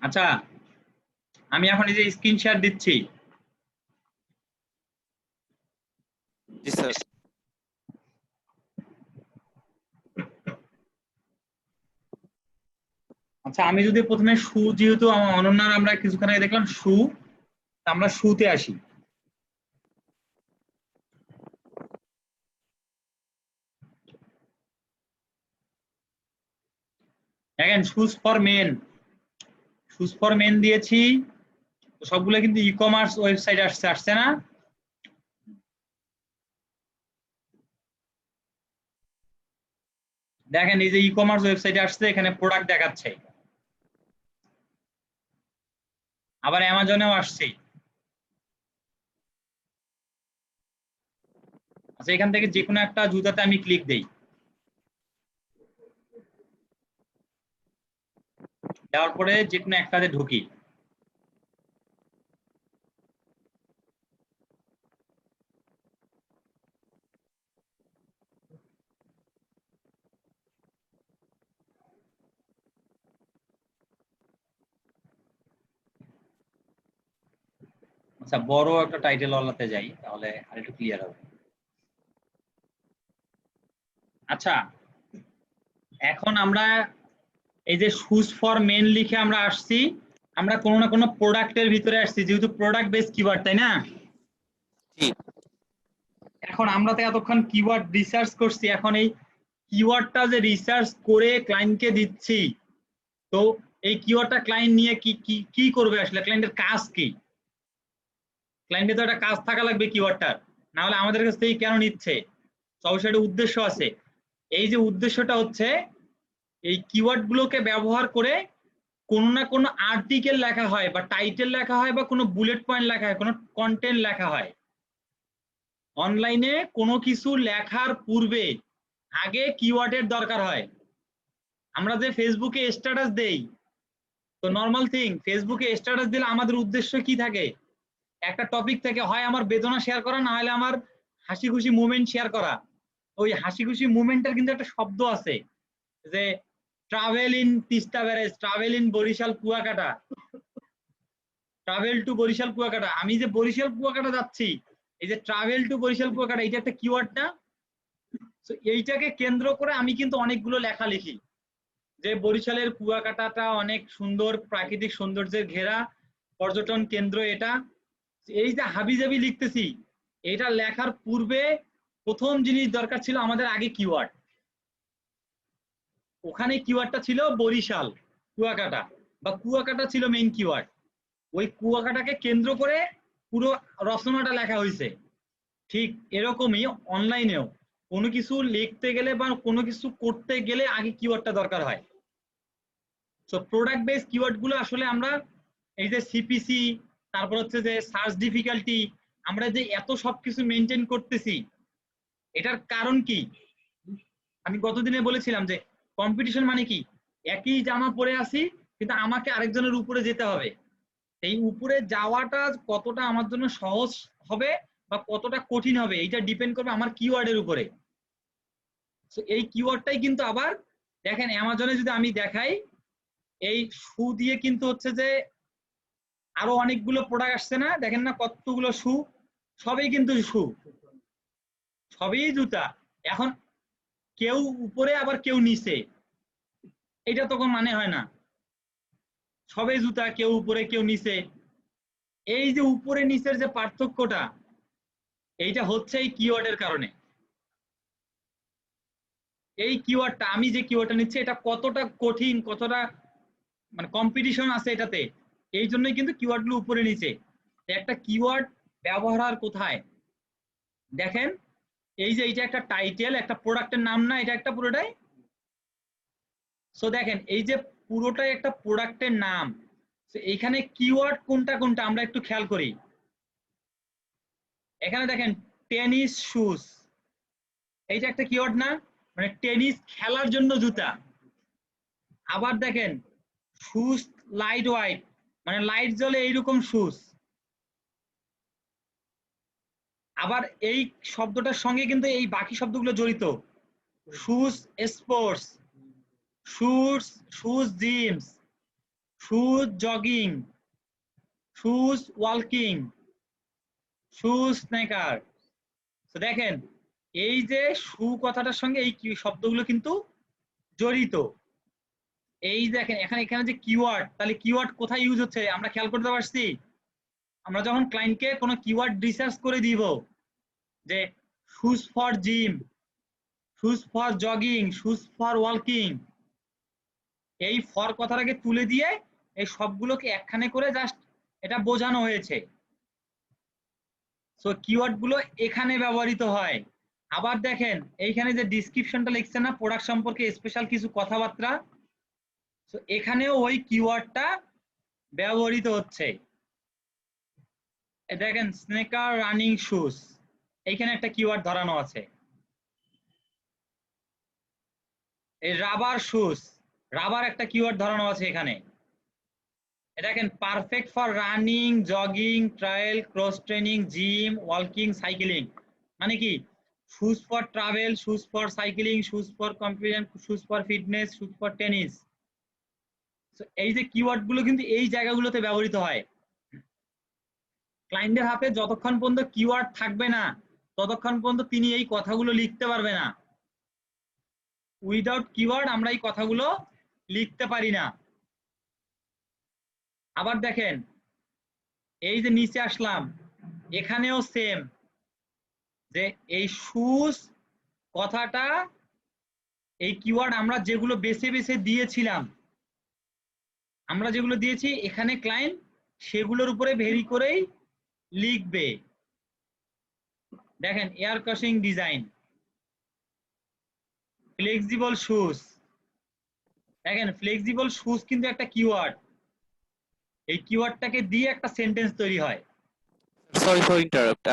আচ্ছা আমি এখন এই যে স্ক্রিন শেয়ার দিচ্ছি জি স্যার। আচ্ছা আমি যদি প্রথমে শু যেহেতু আমার অনন্যার আমরা কিছুক্ষণ আগে দেখলাম শু আমরা শুতে আসি দেখেন শুজ ফর মেন দিয়েছি সবগুলো কিন্তু ই কমার্স ওয়েবসাইট আসছে না দেখেন এই যে ই কমার্স ওয়েবসাইটে আসছে এখানে প্রোডাক্ট দেখাচ্ছে আবার অ্যামাজনেও আসছে আচ্ছা এখান থেকে যে কোনো একটা জুতাতে আমি ক্লিক দেই দেওয়ার পরে যে কোনো একটাতে ঢুকি আচ্ছা বড় একটা টাইটেল ওয়ালাতে যাই তাহলে আরেকটু ক্লিয়ার হবে আচ্ছা এখন আমরা এই যে শুজ ফর মেন লিখে আমরা আসছি আমরা কোনো না কোনো প্রোডাক্টের ভিতরে আসছি যেহেতু প্রোডাক্ট বেস কিওয়ার্ড তাই না এখন আমরা তো এতক্ষণ কিওয়ার্ড রিসার্চ করছি এখন এই কিওয়ার্ডটা যে রিসার্চ করে ক্লায়েন্টকে দিচ্ছি তো এই কিওয়ার্ডটা ক্লায়েন্ট নিয়ে কি করবে আসলে ক্লায়েন্টের কাজ কি ক্লায়েন্টের তো একটা কাজ থাকা লাগবে কিওয়ার্ডটার না হলে আমাদের কাছ থেকে কেন নিচ্ছে অবশ্যই একটা উদ্দেশ্য আছে এই যে উদ্দেশ্যটা হচ্ছে এই কিওয়ার্ড গুলোকে ব্যবহার করে কোনো না কোনো আর্টিকেল লেখা হয় বা টাইটেল লেখা হয় বা কোনো বুলেট পয়েন্ট লেখা হয় কোনো কন্টেন্ট লেখা হয় অনলাইনে কোনো কিছু লেখার পূর্বে আগে কিওয়ার্ডের দরকার হয় আমরা যে ফেসবুকে স্ট্যাটাস দেই তো নরমাল থিং ফেসবুকে স্ট্যাটাস দিলে আমাদের উদ্দেশ্য কি থাকে একটা টপিক থেকে হয় আমার বেদনা শেয়ার করা না হলে আমার হাসি খুশি মুভমেন্ট শেয়ার করা ওই হাসি খুশি মুভমেন্টের কিন্তু একটা শব্দ আছে যে travel in Teesta barrage, travel in Barishal Kuakata, travel to Barishal Kuakata. আমি যে বরিশাল কুয়াকাটা যাচ্ছি, এই যে ট্রাভেল টু বরিশাল কুয়াকাটা, এটা একটা কিওয়ার্ড না? তো এইটাকে কেন্দ্র করে আমি কিন্তু অনেকগুলো লেখা লিখি যে বরিশালের কুয়াকাটাটা অনেক সুন্দর, প্রাকৃতিক সৌন্দর্যের ঘেরা পর্যটন কেন্দ্র এটা। এই যে হাবিজাবি লিখতেছি, এটা লেখার পূর্বে প্রথম জিনিস দরকার ছিল আমাদের আগে কিওয়ার্ড। ওখানে কিওয়ার্ডটা ছিল বরিশাল কুয়াকাটা, বা কুয়াকাটা ছিল মেইন কিওয়ার্ড। ওই কুয়াকাটাকে কেন্দ্র করে পুরো রচনাটা লেখা হয়েছে। ঠিক এরকমই অনলাইনেও কোনো কিছু লিখতে গেলে বা কোনো কিছু করতে গেলে আগে কিওয়ার্ডটা দরকার হয়। সো প্রোডাক্ট বেস কিওয়ার্ড গুলো আসলে আমরা এই যে সিপিসি, তারপর হচ্ছে যে সার্চ ডিফিকাল্টি, আমরা যে এত সবকিছু মেনটেন করতেছি, এটার কারণ কি? আমি গতদিনে বলেছিলাম যে কম্পিটিশন মানে কি, একই জামা পরে আছি কিন্তু আমাকে আরেকজনের উপরে যেতে হবে। এই উপরে যাওয়াটা কতটা আমার জন্য সহজ হবে বা কতটা কঠিন হবে, এটা ডিপেন্ড করবে আমার কিওয়ার্ডের উপরে। তো এই কিওয়ার্ডটাই কিন্তু আবার দেখেন অ্যামাজনে যদি আমি দেখাই, এই শু দিয়ে কিন্তু হচ্ছে যে আরো অনেকগুলো প্রোডাক্ট আসছে না, দেখেন না কতগুলো শু, সবই কিন্তু শু, সবই জুতা। এখন কেউ উপরে আবার কেউ নিচে, এটা তখন মানে হয় না। সবই জুতা, কেউ উপরে কেউ নিচে। এই যে উপরে নিচের যে পার্থক্যটা, এইটা হচ্ছে এই কিওয়ার্ডের কারণে। এই কিওয়ার্ডটা, আমি যে কিওয়ার্ডটা নিচ্ছি এটা কতটা কঠিন, কতটা মানে কম্পিটিশন আছে এটাতে, এই জন্যই কিন্তু কিওয়ার্ড গুলো উপরে নিচে। একটা কিওয়ার্ড ব্যবহার আর কোথায় দেখেন, এই যে এইটা একটা টাইটেল, একটা প্রোডাক্টের নাম না, এটা একটা পুরোটাই। সো দেখেন এই যে পুরোটাই একটা প্রোডাক্টের নাম, এইখানে কিওয়ার্ড কোনটা কোনটা আমরা একটু খেয়াল করি। এখানে দেখেন টেনিস শুজ, এইটা একটা কিওয়ার্ড না, মানে টেনিস খেলার জন্য জুতা। আবার দেখেন শুজ লাইট ওয়াইট, মানে লাইট জ্বলে এইরকম শুজ। আবার এই শব্দটার সঙ্গে কিন্তু এই বাকি শব্দগুলো জড়িত, shoes sports, shoes shoes gyms, shoes jogging, shoes ওয়ালকিং, শুজ স্নেকার। তো দেখেন এই যে শু কথাটার সঙ্গে এই শব্দগুলো কিন্তু জড়িত। এই দেখেন এখানে এখানে যে কিওয়ার্ড, তাহলে কিওয়ার্ড কোথায় ইউজ হচ্ছে আমরা খেয়াল করতে পারছি। আমরা যখন ক্লায়েন্টকে কোনো কিওয়ার্ড রিসার্চ করে দিব, যে shoes for gym, shoes for jogging, shoes for ওয়ালকিং, এই ফর কথাটাকে তুলে দিয়ে এই সবগুলোকে একখানে করে জাস্ট এটা বোঝানো হয়েছে। সো কিওয়ার্ড গুলো এখানে ব্যবহৃত হয়। আবার দেখেন এইখানে যে ডিসক্রিপশনটা লিখছে না প্রোডাক্ট সম্পর্কে স্পেশাল কিছু কথাবার্তা, সো এখানেও ওই কিওয়ার্ডটা ব্যবহৃত হচ্ছে। দেখেন স্নেকার রানিং শুজ, এইখানে একটা কিওয়ার্ড ধরানো আছে। এই রাবার শুজ, রাবার একটা কিওয়ার্ড ধরানো আছে এখানে। দেখেন perfect for running, jogging, trial, cross training, gym, walking, cycling, মানে কি shoes for travel, shoes for cycling, shoes for competition, shoes for fitness, shoes for tennis. এই যে কিওয়ার্ড গুলো কিন্তু এই জায়গাগুলোতে ব্যবহৃত হয়। ক্লায়েন্টের হাতে যতক্ষণ পর্যন্ত কিওয়ার্ড থাকবে না ততক্ষণ পর্যন্ত তিনি এই কথাগুলো লিখতে পারবে না। উইদাউট কিওয়ার্ড আমরা এই কথাগুলো লিখতে পারি না। আবার দেখেন এই যে নিচে আসলাম, এখানেও সেম, যে এই শুজ কথাটা এই কিওয়ার্ড আমরা যেগুলো বেছে বেছে দিয়েছিলাম, আমরা যেগুলো দিয়েছি এখানে ক্লায়েন্ট সেগুলোর উপরে ভেরি করেই লিখবে। দেখেন এয়ার কাশিং ডিজাইন, ফ্লেক্সিবল শুজ, দেখেন ফ্লেক্সিবল শুজ কিন্তু একটা কিওয়ার্ড। এই কিওয়ার্ডটাকে দিয়ে একটা সেন্টেন্স তৈরি হয়। সরি ফর ইন্টারাপ্ট,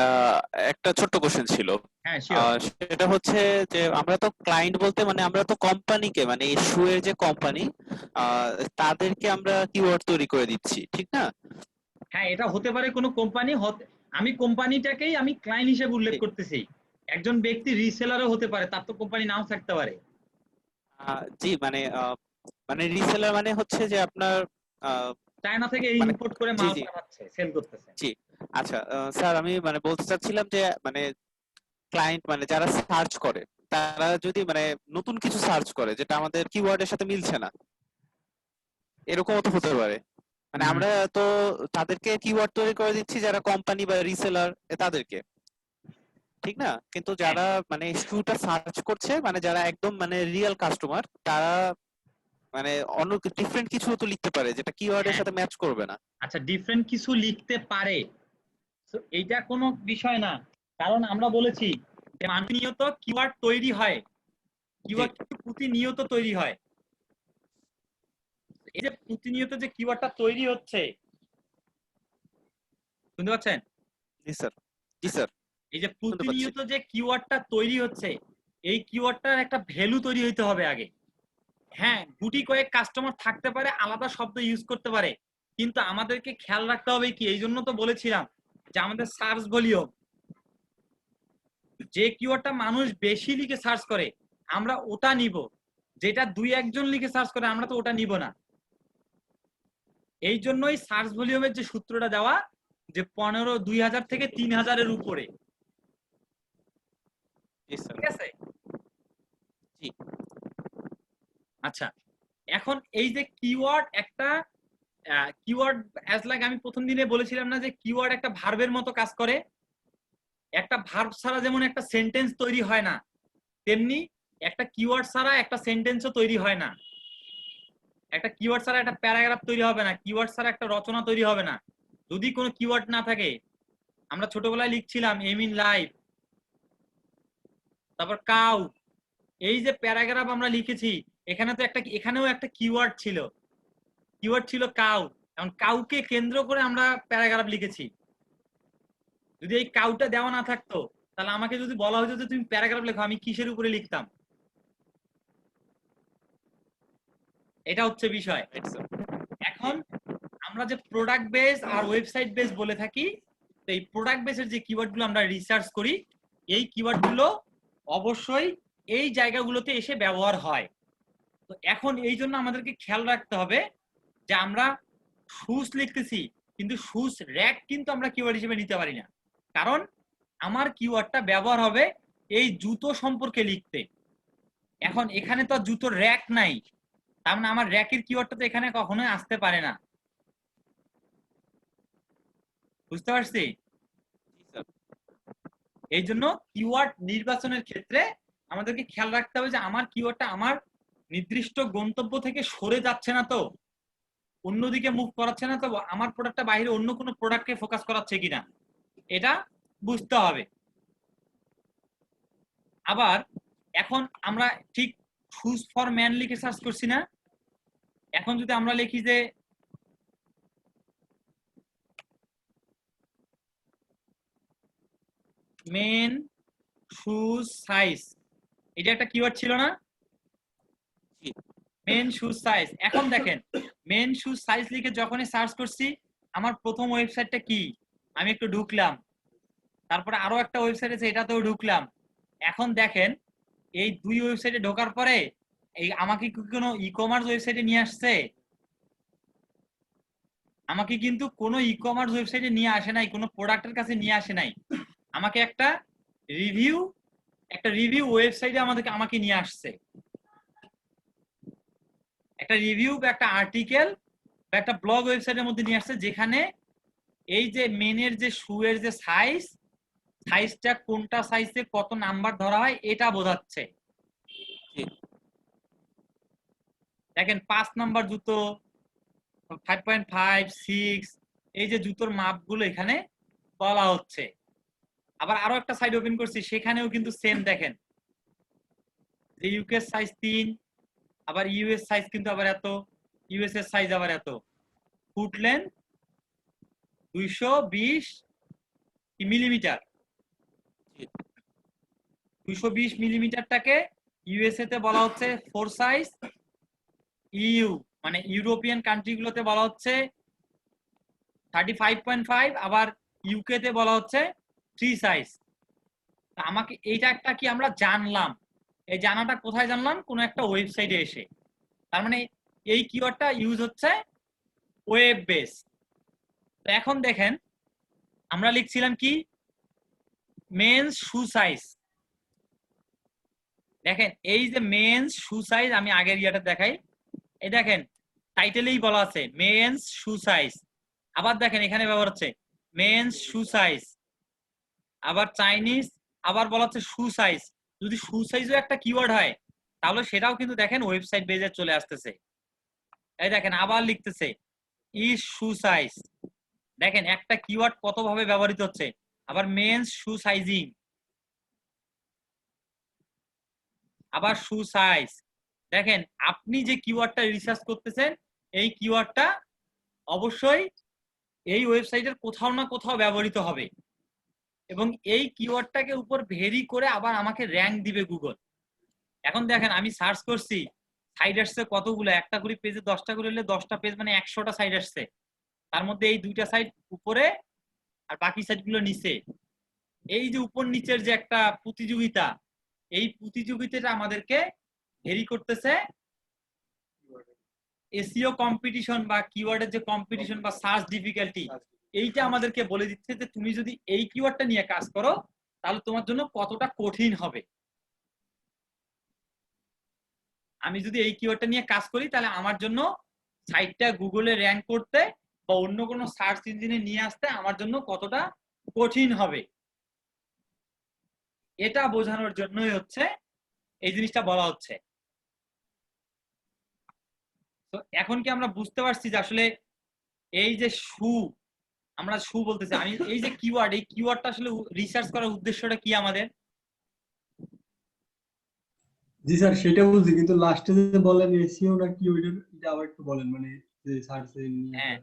একটা ছোট্ট কোশ্চেন ছিল। হ্যাঁ শিওর। সেটা হচ্ছে যে আমরা তো ক্লায়েন্ট বলতে মানে আমরা তো কোম্পানিকে, মানে এই শু এর যে কোম্পানি তাদেরকে আমরা কিওয়ার্ড তৈরি করে দিচ্ছি, ঠিক না? হ্যাঁ এটা হতে পারে কোনো কোম্পানি, আমি কোম্পানিটাকেই আমি ক্লায়েন্ট হিসেবে উল্লেখ করতেছি। একজন ব্যক্তি রিসেলারও হতে পারে, তার তো কোম্পানি নাও থাকতে পারে। জি মানে মানে রিসেলার মানে হচ্ছে যে আপনার চায়না থেকে মানে ইম্পোর্ট করে জি মাল জি পাঠাচ্ছে, সেল করতেছে। জি আচ্ছা স্যার আমি মানে বলতে চাচ্ছিলাম যে মানে ক্লায়েন্ট মানে যারা সার্চ করে তারা যদি মানে নতুন কিছু সার্চ করে যেটা আমাদের কিওয়ার্ডের সাথে মিলছে না, এরকমও তো হতে পারে। মানে আমরা তো তাদেরকে কিওয়ার্ড তৈরি করে দিচ্ছি যারা কোম্পানি বা রিসেলার তাদেরকে, ঠিক না? কিন্তু যারা মানে শুটা সার্চ করছে মানে যারা একদম মানে রিয়েল কাস্টমার তারা মানে অন্য ডিফারেন্ট কিছু তো লিখতে পারে যেটা কিওয়ার্ডের সাথে ম্যাচ করবে না। আচ্ছা, ডিফারেন্ট কিছু লিখতে পারে, তো এইটা কোনো বিষয় না, কারণ আমরা বলেছি যে প্রতিনিয়ত কিওয়ার্ড তৈরি হয়, কিওয়ার্ড প্রতিনিয়ত তৈরি হয়। এই যে প্রতিনিয়ত যে কিওয়ার্ডটা তৈরি হচ্ছে, শুনতে পাচ্ছেন? জি স্যার, জি স্যার। এই যে প্রতিনিয়ত যে কিওয়ার্ডটা তৈরি হচ্ছে, এই কিওয়ার্ডটার একটা ভ্যালু তৈরি হইতে হবে আগে। হ্যাঁ, গুটি কয়েক কাস্টমার থাকতে পারে, আলাদা শব্দ ইউজ করতে পারে, কিন্তু আমাদেরকে খেয়াল রাখতে হবে কি, এই জন্য তো বলেছিলাম যে আমাদের সার্চ ভলিউম, যে কিওয়ার্ডটা মানুষ বেশি লিখে সার্চ করে আমরা ওটা নিব, যেটা 2-1 জন লিখে সার্চ করে আমরা তো ওটা নিব না। এই জন্যই সার্চ ভলিউমের যে সূত্রটা দেওয়া যে 2000 থেকে 3000-এর উপরে, ঠিক আছে? জি। আচ্ছা, এখন এই যে কিওয়ার্ড একটা কিওয়ার্ড অ্যাজ লাইক আমি প্রথম দিনে বলেছিলাম না যে কিওয়ার্ড একটা ভার্বের মতো কাজ করে। একটা ভার্ব ছাড়া যেমন একটা সেন্টেন্স তৈরি হয় না, তেমনি একটা কিওয়ার্ড ছাড়া একটা সেন্টেন্সও তৈরি হয় না। একটা কিওয়ার্ড ছাড়া একটা প্যারাগ্রাফ তৈরি হবে না, কিওয়ার্ড ছাড়া একটা রচনা তৈরি হবে না যদি কোনো কিওয়ার্ড না থাকে। আমরা ছোটবেলায় লিখছিলাম এম ইন লাইফ, তারপর কাউ, এই যে প্যারাগ্রাফ আমরা লিখেছি, এখানে তো একটা, এখানেও একটা কিওয়ার্ড ছিল, কিওয়ার্ড ছিল কাউ। এখন কাউকে কেন্দ্র করে আমরা প্যারাগ্রাফ লিখেছি। যদি এই কাউটা দেওয়া না থাকতো, তাহলে আমাকে যদি বলা হতো যে তুমি প্যারাগ্রাফ লেখো, আমি কিসের উপরে লিখতাম? এটা হচ্ছে বিষয়। এখন আমরা যে প্রোডাক্ট বেস আর ওয়েবসাইট বেস বলে থাকি, তো এই প্রোডাক্ট বেসের যে কিওয়ার্ডগুলো আমরা রিসার্চ করি, এই কিওয়ার্ডগুলো অবশ্যই এই জায়গাগুলোতে এসে ব্যবহার হয়। তো এখন এই জন্য আমাদেরকে খেয়াল রাখতে হবে যে আমরা শুজ লিখতেছি, কিন্তু শুজ র‍্যাক কিন্তু আমরা কিওয়ার্ড হিসেবে নিতে পারি না, কারণ আমার কিওয়ার্ডটা ব্যবহার হবে এই জুতো সম্পর্কে লিখতে। এখন এখানে তো জুতোর র‍্যাক নাই, তার মানে আমার র‍্যাকের কিওয়ার্ডটা তো এখানে কখনোই আসতে পারে না। বুঝতে পারছি? এই জন্য কিওয়ার্ড নির্বাচনের ক্ষেত্রে আমাদেরকে খেয়াল রাখতে হবে যে আমার কিওয়ার্ডটা আমার নির্দিষ্ট গন্তব্য থেকে সরে যাচ্ছে না তো, অন্যদিকে মুভ করাচ্ছে না তো, আমার প্রোডাক্টটা বাইরে অন্য কোনো প্রোডাক্টকে ফোকাস করাচ্ছে কিনা, এটা বুঝতে হবে। আবার এখন আমরা ঠিক শুজ ফর ম্যান লিখে সার্চ করছি না, এখন যদি আমরা লিখি যে মেন শুজ সাইজ, এটা একটা কিওয়ার্ড ছিল না? Men shoes size. এখন দেখেন মেন শুজ সাইজ লিখে যখনই সার্চ করছি, আমার প্রথম ওয়েবসাইটটা কি, আমি একটু ঢুকলাম, তারপরে আরো একটা ওয়েবসাইট আছে এটাতেও ঢুকলাম। এখন দেখেন এই দুই ওয়েবসাইটে ঢোকার পরে এই আমাকে কি কোনো ই কমার্স ওয়েবসাইটে নিয়ে আসছে? আমাকে কিন্তু কোনো ই কমার্স ওয়েবসাইটে নিয়ে আসে নাই, কোনো প্রোডাক্টের কাছে নিয়ে আসে নাই, আমাকে একটা রিভিউ ওয়েবসাইটে আমাকে নিয়ে আসছে। একটা রিভিউ বা একটা আর্টিকেল বা একটা ব্লগ ওয়েবসাইটের মধ্যে নিয়ে আসছে, যেখানে এই যে মেনের যে শুয়ের যে সাইজটা কোনটা সাইজে কত নাম্বার ধরা হয় এটা বোঝাচ্ছে। দেখেন 5 নাম্বার জুতো, 5.5, 6, এই যে জুতোর মাপগুলো এখানে বলা হচ্ছে। আবার আরো একটা সাইট ওপেন করছি, সেখানেও কিন্তু সেম দেখেন যে ইউকে সাইজ 3, আবার ইউএস সাইজ কিন্তু আবার এত, ইউএস এর সাইজ আবার এত, ফুট লেন্থ 220 মিলিমিটার। 220 মিলিমিটারটাকে ইউএসএ তে বলা হচ্ছে 4 সাইজ, ইউ মানে ইউরোপিয়ান কান্ট্রিগুলোতে বলা হচ্ছে 35.5, আবার ইউকে তে বলা হচ্ছে 3 সাইজ। আমাকে এইটা একটা কি আমরা জানলাম, এই জানাটা কোথায় জানলাম? কোনো একটা ওয়েবসাইটে এসে। তার মানে এই কিওয়ার্ডটা ইউজ হচ্ছে ওয়েব বেস। তো এখন দেখেন আমরা লিখছিলাম কি মেন্স শু সাইজ। দেখেন এই যে মেন্স শু সাইজ, আমি আগের ইয়াটা দেখাই, এই দেখেন টাইটেলেই বলা আছে মেন্স শু সাইজ। আবার দেখেন এখানে ব্যবহার হচ্ছে মেন্স শু সাইজ, আবার চাইনিজ, আবার বলা হচ্ছে শু সাইজ। যদি শু সাইজও একটা কিওয়ার্ড হয় তাহলে সেটাও কিন্তু দেখেন ওয়েবসাইট বেজে চলে আসতেছে। এই দেখেন আবার লিখতেছে ইজ শু সাইজ। দেখেন একটা কিওয়ার্ড কত ভাবে ব্যবহৃত হচ্ছে। আবার মেন্স শু সাইজিং, আবার শু সাইজ। দেখেন আপনি যে কিওয়ার্ডটা রিসার্চ করতেছেন এই কিওয়ার্ডটা অবশ্যই এই ওয়েবসাইটের কোথাও না কোথাও ব্যবহৃত হবে, এবং এই কিওয়ার্ডটাকে উপর ভেরি করে আবার আমাকে র্যাঙ্ক দিবে গুগল। এখন দেখেন আমি সার্চ করছি, সাইট আসছে কতগুলো, একটা করে পেজে 10টা করে হলে 10টা পেজ মানে 100টা সাইট আসছে। তার মধ্যে এই 2টা সাইট উপরে আর বাকি সাইটগুলো নিচে। এই যে উপর নিচের যে একটা প্রতিযোগিতা, এই প্রতিযোগিতাটা আমাদেরকে ভেরি করতেছে এসইও কম্পিটিশন বা কিওয়ার্ডের যে কম্পিটিশন বা সার্চ ডিফিকাল্টি, এইটা আমাদেরকে বলে দিচ্ছে যে তুমি যদি এই কিওয়ার্ডটা নিয়ে কাজ করো তাহলে তোমার জন্য কতটা কঠিন হবে। আমি যদি এই কিওয়ার্ডটা নিয়ে কাজ করি তাহলে আমার জন্য সাইটটা গুগলে র্যাঙ্ক করতে বা অন্য কোনো সার্চ ইঞ্জিনে নিয়ে আসতে আমার জন্য কতটা কঠিন হবে, এটা বোঝানোর জন্যই হচ্ছে এই জিনিসটা বলা হচ্ছে। তো এখন কি আমরা বুঝতে পারছি যে আসলে এই যে শু, আমরা শু বলতেছি, আমি এই যে কিওয়ার্ড, এই কিওয়ার্ডটা আসলে রিসার্চ করার উদ্দেশ্যটা কি আমাদের? জি স্যার সেটা বুঝছি, কিন্তু লাস্টে যে বলেন এসইও না কি এটা আবার একটু বলেন, মানে যে সার্চ হ্যাঁ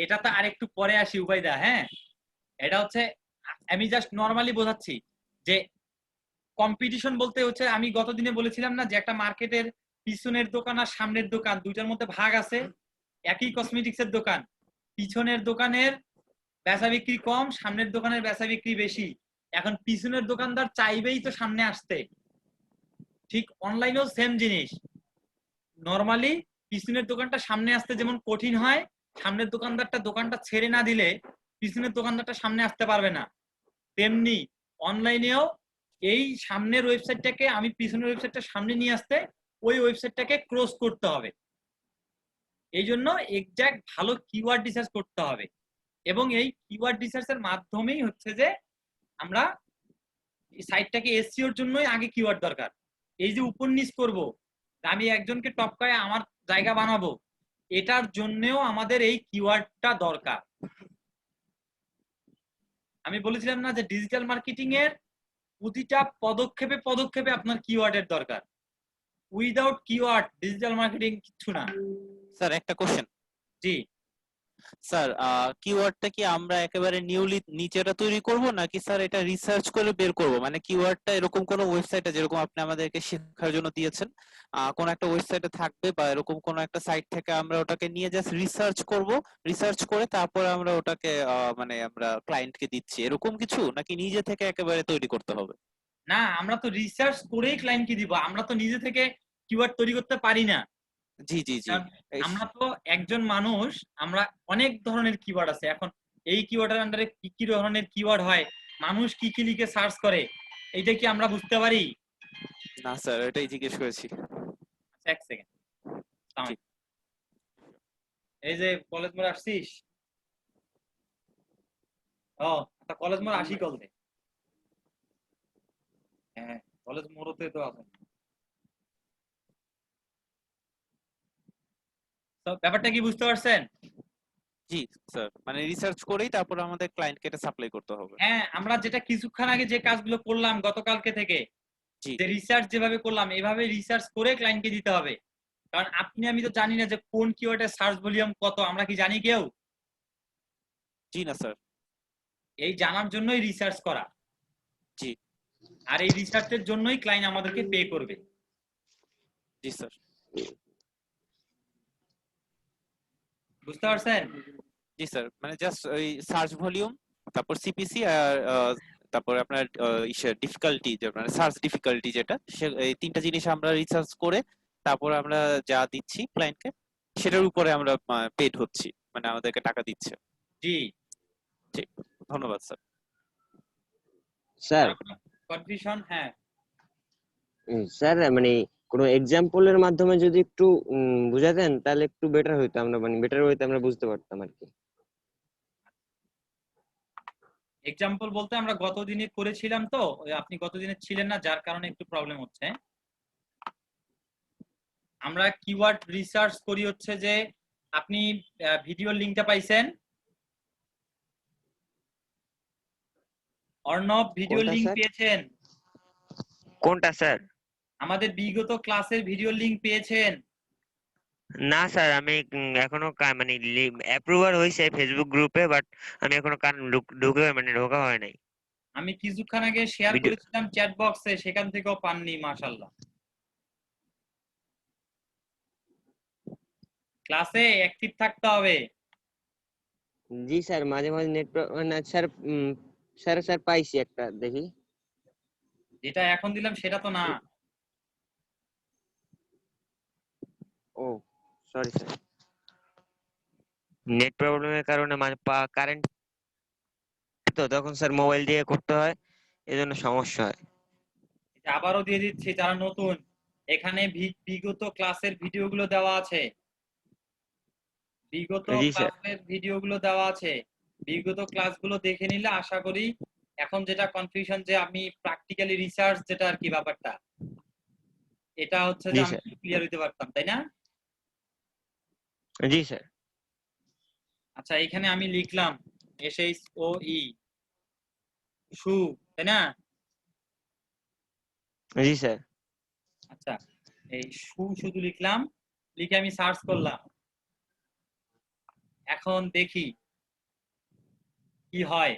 এটা তো আরেকটু পরে আসি উবাইদা। হ্যাঁ এটা হচ্ছে আমি জাস্ট নরমালি বোঝাচ্ছি যে কম্পিটিশন বলতে হচ্ছে, আমি গতদিনে বলেছিলাম না যে একটা মার্কেটের পিছনের দোকান আর সামনের দোকান দুইটার মধ্যে ভাগ আছে। একই কসমেটিক্সের দোকান, পিছনের দোকানের বেচা বিক্রি কম, সামনের দোকানের বেচা বিক্রি বেশি। এখন পিছনের দোকানদার চাইবেই তো সামনে আসতে। ঠিক অনলাইনেও সেম জিনিস, নরমালি পিছনের দোকানটা সামনে আসতে যেমন কঠিন হয়, সামনের দোকানদারটা দোকানটা ছেড়ে না দিলে পিছনের দোকানদারটা সামনে আসতে পারবে না, তেমনি অনলাইনেও এই সামনের ওয়েবসাইটটাকে আমি পিছনের ওয়েবসাইটটা সামনে নিয়ে আসতে ওই ওয়েবসাইটটাকে ক্রস করতে হবে। এই জন্য এক্সাক্ট ভালো কিওয়ার্ড রিসার্চ করতে হবে, এবং এই কিওয়ার্ড রিসার্চের মাধ্যমেই হচ্ছে যে আমরা সাইটটাকে এসইওর জন্যই আগে কিওয়ার্ড দরকার। এই যে উপর নিচ করব, আমি একজনকে টপকায় আমার জায়গা বানাবো, এটার জন্যও আমাদের এই কিওয়ার্ডটা দরকার। আমি বলেছিলাম না যে ডিজিটাল মার্কেটিং এর প্রতিটা পদক্ষেপে পদক্ষেপে আপনার কিওয়ার্ডের দরকার। উইদাউট কিওয়ার্ড ডিজিটাল মার্কেটিং কিছু না। স্যার একটা কোশ্চেন। জি স্যার কিওয়ার্ডটা কি আমরা একেবারে নিউলি নিচেটা তৈরি করব নাকি স্যার এটা রিসার্চ করে বের করব? মানে কিওয়ার্ডটা এরকম কোন ওয়েবসাইটে যেরকম আপনি আমাদেরকে শেখার জন্য দিয়েছেন কোন একটা ওয়েবসাইটে থাকবে বা এরকম কোন একটা সাইট থেকে আমরা ওটাকে নিয়ে জাস্ট রিসার্চ করব, রিসার্চ করে তারপর আমরা ওটাকে মানে আমরা ক্লায়েন্টকে দিচ্ছি, এরকম কিছু নাকি নিজে থেকে একেবারে তৈরি করতে হবে? না, আমরা তো রিসার্চ করেই ক্লায়েন্টকে দিব, আমরা তো নিজে থেকে কিওয়ার্ড তৈরি করতে পারি না। জি জি জি, আমরা তো একজন মানুষ, আমরা অনেক ধরনের কিওয়ার্ড আছে। এখন এই কিওয়ার্ডের আন্ডারে কি কি ধরনের কিওয়ার্ড হয়, মানুষ কি কি লিখে সার্চ করে, এইটা কি আমরা বুঝতে পারি? না স্যার এটাই জিজ্ঞেস করেছি। এক সেকেন্ড, এই যে কলেজ মোড় আসছিস? ও তা কলেজ মোড় আসি কল দে। হ্যাঁ কলেজ মোড়তে তো আছে। তো ব্যাপারটা কি বুঝতে পারছেন? জি স্যার, মানে রিসার্চ করেই তারপর আমাদের ক্লায়েন্টকে এটা সাপ্লাই করতে হবে। হ্যাঁ আমরা যেটা কিছুক্ষণ আগে যে কাজগুলো করলাম গতকালকে থেকে, যে রিসার্চ যেভাবে করলাম এভাবে রিসার্চ করে ক্লায়েন্টকে দিতে হবে। কারণ আপনি আমি তো জানি না যে কোন কিওয়ার্ডের সার্চ ভলিউম কত, আমরা কি জানি কেউ? জি না স্যার। এই জানার জন্যই রিসার্চ করা। জি। আর এই রিসার্চের জন্যই ক্লায়েন্ট আমাদেরকে পে করবে। জি স্যার। বুঝতে পারছেন? জি স্যার, মানে জাস্ট ওই সার্চ ভলিউম, তারপর সিপিসি আর তারপর আপনার ডিফিকাল্টি, যে মানে সার্চ ডিফিকাল্টি যেটা, এই তিনটা জিনিস আমরা রিসার্চ করে তারপর আমরা যা দিচ্ছি ক্লায়েন্টকে সেটার উপরে আমরা পেড হচ্ছি, মানে আমাদেরকে টাকা দিচ্ছে। জি ঠিক, ধন্যবাদ স্যার। স্যার কনফিউশন, হ্যাঁ স্যার মানে কোনো এক্সাম্পলের মাধ্যমে যদি একটু বুঝাতেন তাহলে একটু বেটার হইতো, আমরা মানে বেটার হইতো, আমরা বুঝতে পারতাম আর কি। এক্সাম্পল বলতে আমরা গত দিনে করেছিলাম, তো ওই আপনি গত দিনে ছিলেন না, যার কারণে একটু প্রবলেম হচ্ছে। আমরা কিওয়ার্ড রিসার্চ করি হচ্ছে যে আপনি ভিডিও লিংকটা পাইছেন? অর্ণব ভিডিও কোনটা লিংক স্যার? পেয়েছেন? কোনটা স্যার? আমাদের বিগত ক্লাসের ভিডিও লিংক পেয়েছেন? না স্যার, আমি এখনো মানে অ্যাপ্রুভার হয়েছে ফেসবুক গ্রুপে, বাট আমি এখনো ঢোকা হয় নাই। আমি কিছুক্ষণ আগে শেয়ার করেছিলাম চ্যাট বক্সে, সেখান থেকেও পাননি? মাশাআল্লাহ, ক্লাসে অ্যাক্টিভ থাকতে হবে। জি স্যার, মাঝে মাঝে নেট না স্যার, স্যার পাইছি একটা, দেখি। যেটা এখন দিলাম সেটা তো না। ও সরি স্যার, নেট প্রবলেমের কারণে মানে কারেন্ট তো তখন স্যার মোবাইল দিয়ে করতে হয়, এজন্য সমস্যা হয়। এটা আবারও দিয়ে দিচ্ছি, যারা নতুন, এখানে বিগত ক্লাসের ভিডিওগুলো দেওয়া আছে, বিগত জি স্যার। ক্লাসের ভিডিওগুলো দেওয়া আছে। বিগত ক্লাসগুলো দেখে নিলে আশা করি এখন যেটা কনফিউশন যে আমি প্র্যাকটিক্যালি রিসার্চ যেটা আর কি ব্যাপারটা, এটা হচ্ছে যে জি আমি স্যার। ক্লিয়ার হইতে পারতাম, তাই না? জি স্যার। আচ্ছা, এখানে আমি লিখলাম SHOE শু, তাই না? জি স্যার। আচ্ছা, এই শু শুধু লিখলাম, লিখে আমি সার্চ করলাম। এখন দেখি কি হয়।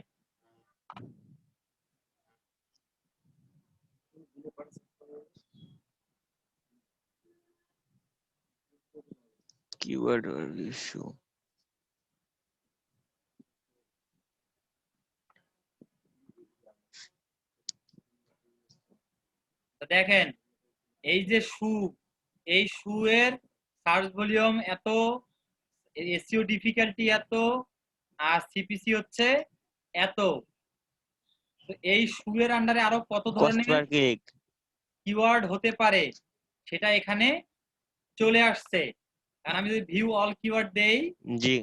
Keyword issue. দেখেন এই যে শু, এই শু এর সার্চ ভলিউম এত, এসইও ডিফিকাল্টি এত, আর সিপিসি হচ্ছে এত। তো এই শু এর আন্ডারে আরো কত কস্ট ধরনের পার ক্লিক। কিওয়ার্ড হতে পারে সেটা এখানে চলে আসছে। কারণ আমি যদি ভিউ অল কিওয়ার্ড দেই, জি,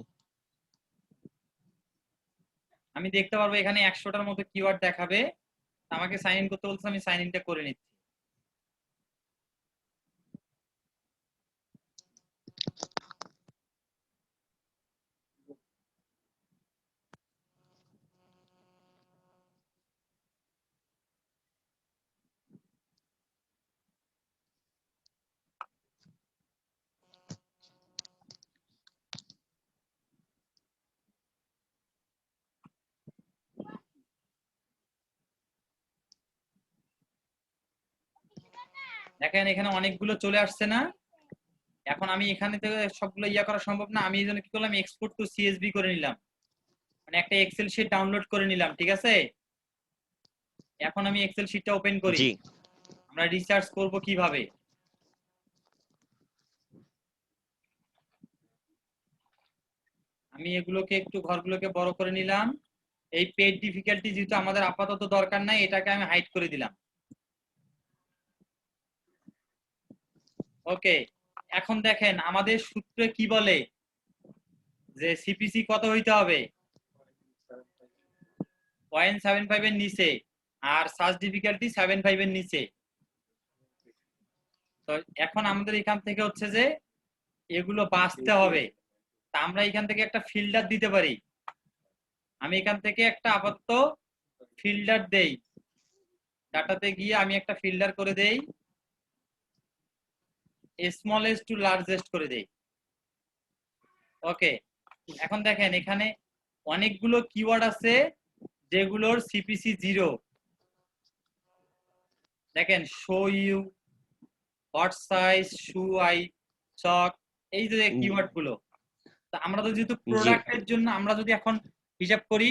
আমি দেখতে পারবো এখানে 100টার মতো কিওয়ার্ড দেখাবে। আমাকে সাইন ইন করতে বলছে, আমি সাইন ইনটা করে নিচ্ছি। দেখেন এখানে অনেকগুলো চলে আসছে না? এখন আমি এখানে থেকে সবগুলো ইয়া করা সম্ভব না, আমি এই জন্য কি করলাম, এক্সপোর্ট টু সিএসভি করে নিলাম, মানে একটা এক্সেল শিট ডাউনলোড করে নিলাম। ঠিক আছে, এখন আমি এক্সেল শিটটা ওপেন করি। জি। আমরা রিসার্চ করব কিভাবে। আমি এগুলোকে একটু ঘরগুলোকে বড় করে নিলাম। এই পেজ ডিফিকাল্টি যেহেতু আমাদের আপাতত দরকার নাই, এটাকে আমি হাইড করে দিলাম। ওকে, এখন দেখেন আমাদের সূত্রে কি বলে যে সিপিসি কত হইতে হবে, 0.75 এর নিচে, আর সার্চ ডিফিকাল্টি 75 এর নিচে। তো এখন আমাদের এখান থেকে হচ্ছে যে এগুলো বাঁচতে হবে। তা আমরা এখান থেকে একটা ফিল্টার দিতে পারি। আমি এখান থেকে একটা আপাতত ফিল্টার দেই, ডাটাতে গিয়ে আমি একটা ফিল্টার করে দেই, স্মলেস্ট টু লার্জেস্ট করে দেই। ওকে, এখন দেখেন এখানে অনেকগুলো কিওয়ার্ড আছে যেগুলোর সিপিসি 0। দেখেন show you, hot size, shoe আই, চক, এই যে কিওয়ার্ড গুলো। তা আমরা তো যেহেতু প্রোডাক্টের জন্য আমরা যদি এখন হিসাব করি,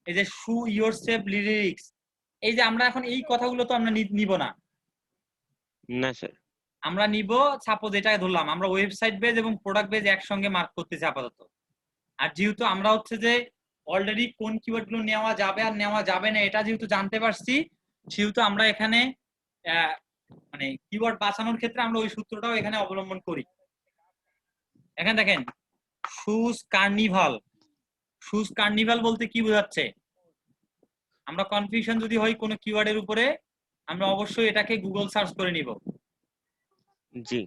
এই যে শু ইয়োরসেলফ লিরিক্স, এই যে আমরা এখন এই কথাগুলো তো আমরা নিব না। না স্যার। আমরা নিব সাপোজ এটা ধরলাম আমরা ওয়েবসাইট বেজ এবং প্রোডাক্ট বেজ একসঙ্গে মার্ক করতেছি আপাতত। আর যেহেতু আমরা হচ্ছে যে অলরেডি কোন কিওয়ার্ড গুলো নেওয়া যাবে আর নেওয়া যাবে না এটা যেহেতু জানতে পারছি, সেহেতু আমরা এখানে মানে কিওয়ার্ড বাছানোর ক্ষেত্রে আমরা ওই সূত্রটাও এখানে অবলম্বন করি। এখানে দেখেন শুজ কার্নিভাল। শুজ কার্নিভাল বলতে কি বোঝাচ্ছে? আমরা কনফিউশন যদি হয় কোনো কিওয়ার্ডের উপরে, আমরা অবশ্যই এটাকে গুগল সার্চ করে নিব। জি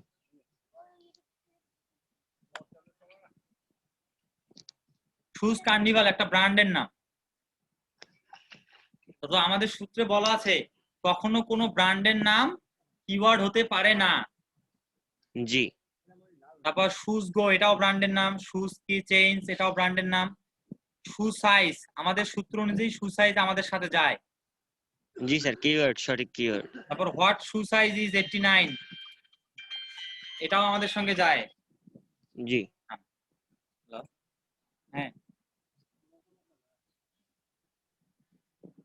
শুজ কার্নিভাল একটা ব্র্যান্ডের নাম। তো আমাদের সূত্রে বলা আছে কখনো কোনো ব্র্যান্ডের নাম কিওয়ার্ড হতে পারে না। জি তারপর শুজ গো এটাও ব্র্যান্ডের নাম, শুজ কি চেইনস এটাও ব্র্যান্ডের নাম। শু সাইজ আমাদের সূত্র অনুযায়ী শু সাইজ আমাদের সাথে যায়। জি স্যার, কিওয়ার্ড সঠিক কিওয়ার্ড। তারপর হোয়াট শু সাইজ ইজ 89 এটাও আমাদের সঙ্গে যায়। জি হ্যাঁ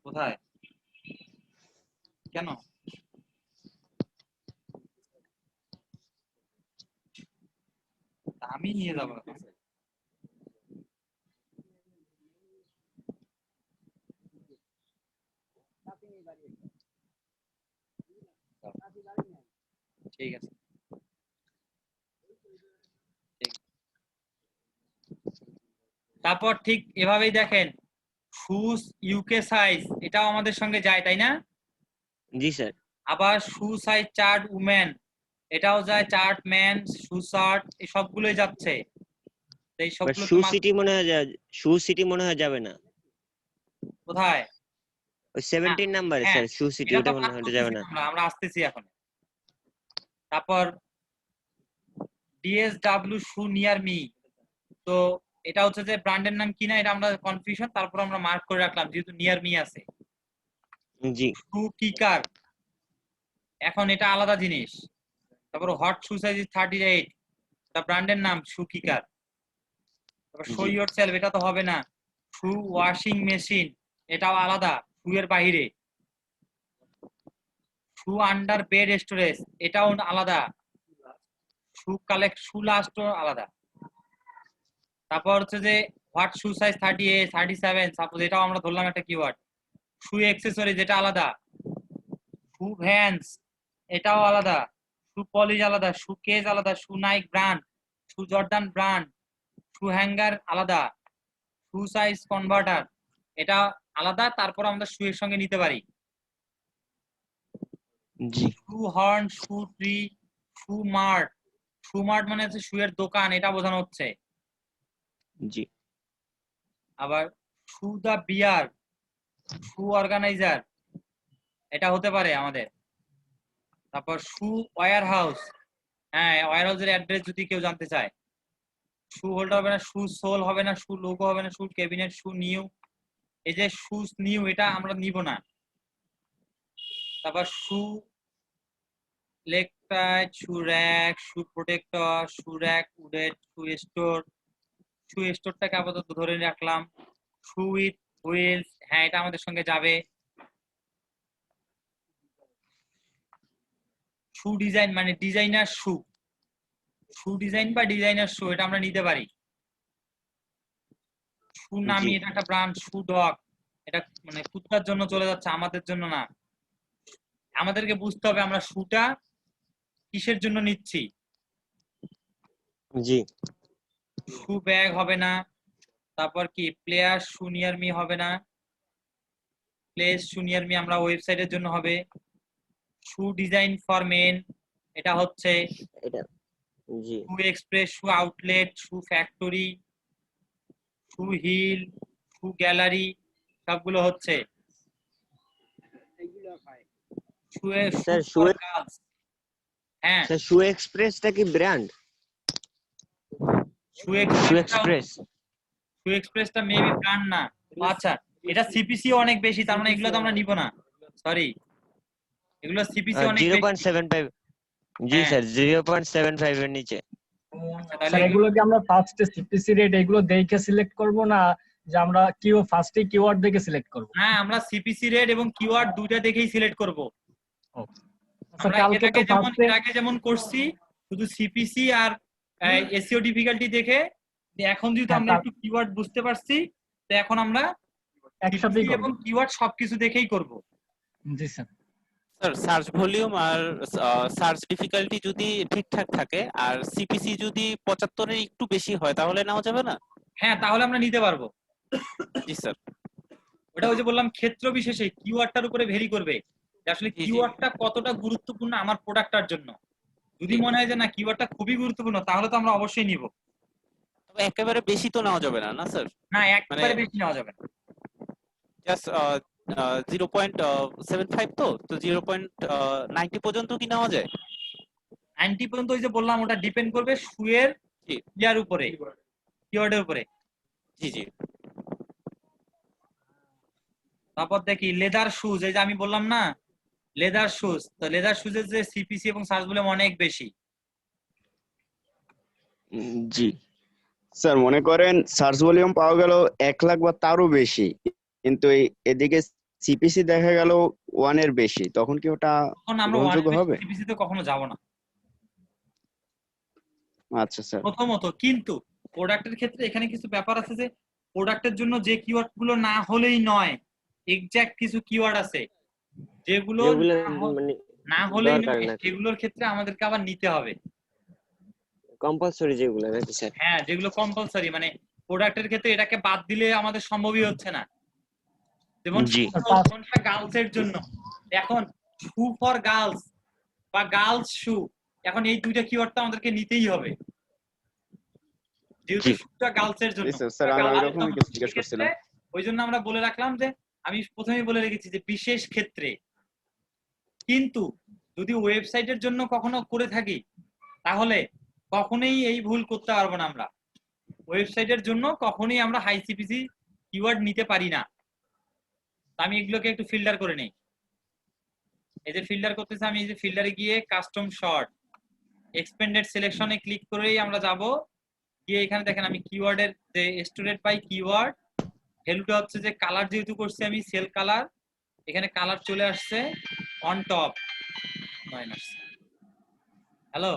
কোথায় কেন আমি নিয়ে যাবো? ঠিক আছে তারপর ঠিক এভাবেই দেখেন শুজ ইউকে সাইজ এটাও আমাদের সঙ্গে যায় তাই না? জি স্যার। আবার শু সাইজ চার্ট উমেন এটাও যায়, চার্ট ম্যান শু শার্ট এই সবগুলোই যাচ্ছে। এই সবগুলো শু সিটি মনে হয় শু সিটি মনে হয় যাবে না। কোথায়? ওই 17 নম্বরে স্যার শু সিটি ওটা মনে হয় যাবে না। আমরা আসতেছি এখন। তারপর ডিএসডব্লিউ শু নিয়ার মি, তো এটা হচ্ছে যে ব্র্যান্ডের নাম কিনা এটা আমরা কনফিউশন, তারপর আমরা মার্ক করে রাখলাম যেহেতু নিয়ার মি আছে। জি শু কিকার এখন এটা আলাদা জিনিস। তারপর হট শু সাইজ 38 এটা ব্র্যান্ডের নাম শু কিকার। তারপর শো ইয়োরসেলফ এটা তো হবে না। শু ওয়াশিং মেশিন এটাও আলাদা, শু এর বাইরে। শু আন্ডার বেড স্টোরেজ এটাও আলাদা, শু কালেক্ট শু লাস্ট আলাদা। তারপর হচ্ছে যে হোয়াট শু সাইজ 38 37 সাপোজ এটাও আমরা ধরলাম একটা কিওয়ার্ড। শু অ্যাকসেসরি যেটা আলাদা, শু ভ্যান্স এটাও আলাদা, শু পলিশ আলাদা, শু কেস আলাদা, শু নাইক ব্র্যান্ড, শু জর্ডান ব্র্যান্ড, শু হ্যাঙ্গার আলাদা, শু সাইজ কনভার্টার এটা আলাদা। তারপর আমরা শু এর সঙ্গে নিতে পারি জি শু হর্ন, শু ট্রি, শু মার্ট। শু মার্ট মানে হচ্ছে শু এর দোকান এটা বোঝানো হচ্ছে। জি আবার শু দা বিয়ার, শু অর্গানাইজার এটা হতে পারে আমাদের। তারপর শু ওয়্যার হাউস, হ্যাঁ ওয়্যার হাউসের অ্যাড্রেস যদি কেউ জানতে চায়। শু হোল্ডার হবে না, শু সোল হবে না, শু লোগো হবে না, শু ক্যাবিনেট, শু নিউ এই যে শুজ নিউ এটা আমরা নিব না। তারপর শু লেকটাইট, shoe rack, shoe protector, shoe rack wooded, shoe store. Shoe স্টোরটাকে আপাতত ধরে রাখলাম। শু উইথ হুইলস হ্যাঁ এটা আমাদের সঙ্গে যাবে। শু ডিজাইন মানে ডিজাইনার শু, শু ডিজাইন বা ডিজাইনার শু এটা আমরা নিতে পারি। শু নামি এটা একটা ব্র্যান্ড, শু ডগ এটা মানে কুত্তার জন্য চলে যাচ্ছে, আমাদের জন্য না। আমাদেরকে বুঝতে হবে আমরা শুটা কিসের জন্য নিচ্ছি। জি শু ব্যাগ হবে না। তারপর কি প্লেয়ার শু নিয়ার মি হবে না, প্লেস শু নিয়ার মি আমরা ওয়েবসাইটের জন্য হবে। শু ডিজাইন ফর মেন এটা হচ্ছে এটা জি শু এক্সপ্রেস, শু আউটলেট, শু ফ্যাক্টরি, শু হিল, শু গ্যালারি সবগুলো হচ্ছে। স্যার হ্যাঁ স্যার শু এক্সপ্রেসটা কি ব্র্যান্ড? শু শু এক্সপ্রেস শু এক্সপ্রেসটা মেবি ব্র্যান্ড না। আচ্ছা এটা সিপিসি অনেক বেশি, তার মানে এগুলো তো আমরা নিব না, সরি এগুলো সিপিসি অনেক বেশি। 0.75 জি স্যার 0.75 এর নিচে। স্যার এগুলো কি আমরা ফার্স্টে সিপিসি রেট এগুলো দেখে সিলেক্ট করব না যে আমরা ফার্স্টে কিওয়ার্ড দেখে সিলেক্ট করব? হ্যাঁ আমরা সিপিসি রেট এবং কিওয়ার্ড দুইটা দেখেই সিলেক্ট করব। আচ্ছা আমরা কালকে তো ফার্স্টে এর আগে যেমন করছি শুধু সিপিসি আর এসইও ডিফিকাল্টি দেখে, যে এখন যেহেতু আমরা একটু কিওয়ার্ড বুঝতে পারছি, তো এখন আমরা একসাথেই সিপিসি করব। এবং কিওয়ার্ড সবকিছু দেখেই করব। জি স্যার। স্যার সার্চ ভলিউম আর সার্চ ডিফিকাল্টি যদি ঠিকঠাক থাকে আর সিপিসি যদি 75 এর একটু বেশি হয় তাহলে নেওয়া যাবে না? হ্যাঁ, তাহলে আমরা নিতে পারবো। জি স্যার। ওটা ওই যে বললাম ক্ষেত্র বিশেষে কিওয়ার্ডটার উপরে ভেরি করবে যে আসলে কিওয়ার্ডটা কতটা গুরুত্বপূর্ণ আমার প্রোডাক্টটার জন্য। যদি মনে হয় যে না কিওয়ার্ডটা খুবই গুরুত্বপূর্ণ, তাহলে তো আমরা অবশ্যই নিব। তবে একেবারে বেশি তো নেওয়া যাবে না, না স্যার? না, একবারে বেশি নেওয়া যাবে না। জাস্ট 0.75 তো 0.90 পর্যন্ত কি নেওয়া যায়? 90 পর্যন্ত ওই যে বললাম ওটা ডিপেন্ড করবে শুয়ের ইয়ার উপরে, কিওয়ার্ডের উপরে। জি জি। তারপর দেখি লেদার শুজ, এই যে আমি বললাম না লেদার শুজ, তো লেদার শুজের যে সিপিসি এবং সার্চ ভলিউম অনেক বেশি। জি স্যার, মনে করেন সার্চ ভলিউম পাওয়া গেল 1 লাখ বা তারও বেশি, কিন্তু এদিকে সিপিসি দেখা গেল 1 এর বেশি, তখন কি ওটা তখন আমরা গ্রহণযোগ্য হবে? সিপিসি তে কখনো যাব না আচ্ছা স্যার। প্রথমত। কিন্তু প্রোডাক্টের ক্ষেত্রে এখানে কিছু ব্যাপার আছে যে প্রোডাক্টের জন্য যে কিওয়ার্ড গুলো না হলেই নয়, এক্সাক্ট কিছু কিওয়ার্ড আছে যেগুলো মানে না হলেই দরকার নয়, না, সেগুলোর ক্ষেত্রে আমাদেরকে আবার নিতে হবে। কম্পালসরি যেগুলো নাকি স্যার? হ্যাঁ, যেগুলো কম্পালসরি, মানে প্রোডাক্টের ক্ষেত্রে এটাকে বাদ দিলে আমাদের সম্ভবই হচ্ছে না। যেমন কোনটা গার্লস এর জন্য, এখন শু ফর গার্লস বা গার্লস শু, এখন এই দুইটা কিওয়ার্ড তো আমাদেরকে নিতেই হবে যেহেতু শুটা গার্লস এর জন্য। স্যার আমি ওইরকমই কিছু জিজ্ঞেস করছিলাম। ওই জন্য আমরা বলে রাখলাম যে আমি প্রথমেই বলে রেখেছি যে বিশেষ ক্ষেত্রে। কিন্তু যদি ওয়েবসাইটের জন্য কখনো করে থাকি তাহলে কখনোই এই ভুল করতে পারবো না আমরা। ওয়েবসাইটের জন্য কখনোই আমরা হাই সিপিসি কিওয়ার্ড নিতে পারি না। আমি এগুলোকে একটু ফিল্টার করে নেই। এই যে ফিল্টার করতেছি আমি, এই যে ফিল্টারে গিয়ে কাস্টম শর্ট এক্সপেন্ডেড সিলেকশনে ক্লিক করেই আমরা যাব। গিয়ে এখানে দেখেন আমি কিওয়ার্ডের যে স্টুডেন্ট পাই কিওয়ার্ড ভ্যালুটা হচ্ছে যে কালার যেহেতু করছি আমি সেল কালার, এখানে কালার চলে আসছে অন টপ মাইনাস। হ্যালো,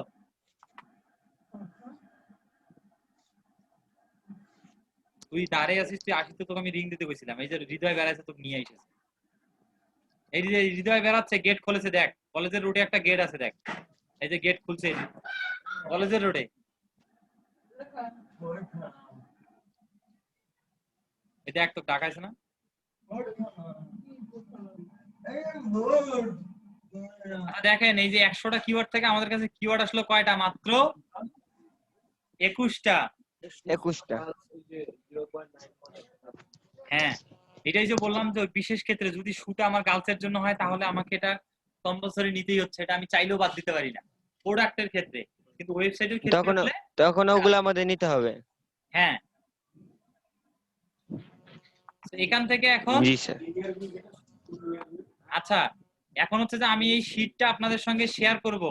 তুই দাঁড়িয়ে আছিস, তুই আসিস তো তোকে আমি রিং দিতে কইছিলাম। এই যে হৃদয় বেড়াচ্ছে তোকে নিয়ে এসেছে। এই যে হৃদয় বেড়াচ্ছে, গেট খুলেছে দেখ, কলেজের রোডে একটা গেট আছে দেখ, এই যে গেট খুলছে কলেজের রোডে। এই দেখ তো ডাকাইছে না? দেখেন এই যে 100টা কিওয়ার্ড থেকে আমাদের কাছে কিওয়ার্ড আসলো কয়টা? মাত্র 21টা। 21টা। হ্যাঁ, এটাই যে বললাম যে বিশেষ ক্ষেত্রে যদি শুটা আমার গার্লসের জন্য হয় তাহলে আমাকে এটা কম্পালসরি নিতেই হচ্ছে, এটা আমি চাইলেও বাদ দিতে পারি না প্রোডাক্টের ক্ষেত্রে। কিন্তু ওয়েবসাইটের ক্ষেত্রে তখন ওগুলো আমাদের নিতে হবে। হ্যাঁ, এখান থেকে এখন জি স্যার। আচ্ছা, এখন হচ্ছে যে আমি এই শীটটা আপনাদের সঙ্গে শেয়ার করব।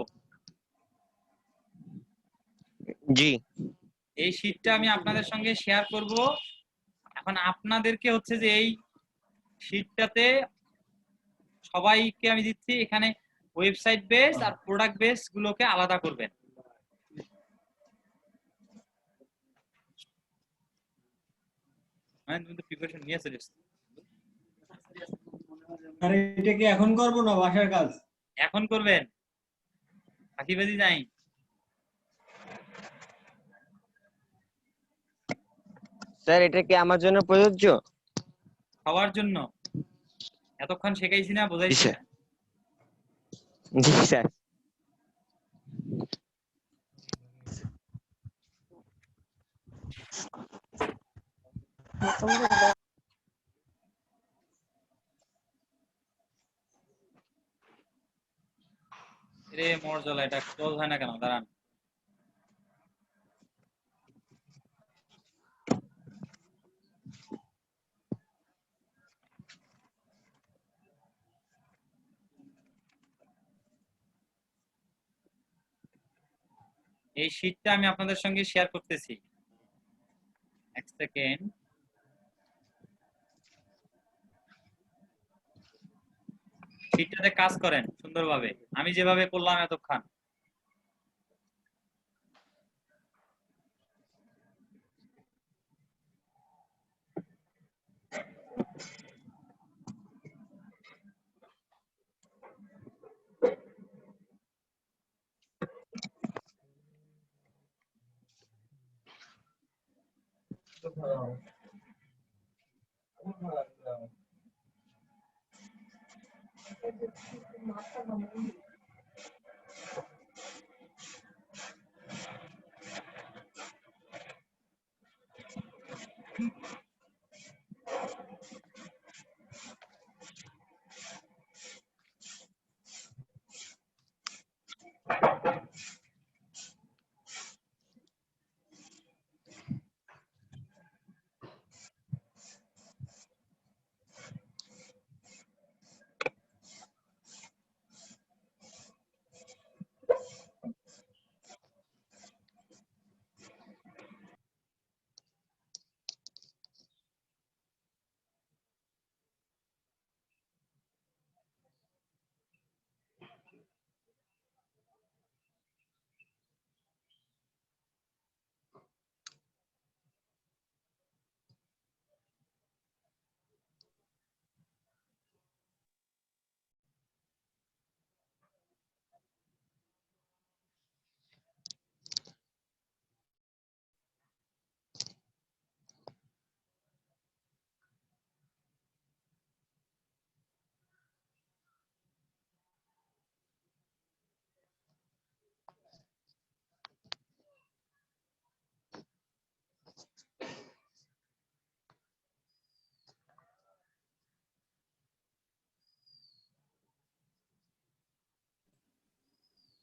জি, এই শীটটা আমি আপনাদের সঙ্গে শেয়ার করব। এখন আপনাদেরকে হচ্ছে যে এই শীটটাতে সবাইকে আমি দিচ্ছি, এখানে ওয়েবসাইট বেস আর প্রোডাক্ট বেস গুলোকে আলাদা করবেন। মানে তুমি তো প্রিপারেশন নিয়েছো? আরে এটা কি এখন করব না বাসার কাজ? এখন করবেন, ফাঁকিবাজি নাই। স্যার এটা কি আমার জন্য প্রযোজ্য? সবার জন্য। এতক্ষণ শেখাইছি না, বোঝাইছি না? জি স্যার। রে মরজলা, এটা ক্লোজ হয় না কেন? দাঁড়ান। এই শীটটা আমি আপনাদের সঙ্গে শেয়ার করতেছি। এক সেকেন্ড। শীটটাতে কাজ করেন সুন্দরভাবে, আমি যেভাবে করলাম এতক্ষণ।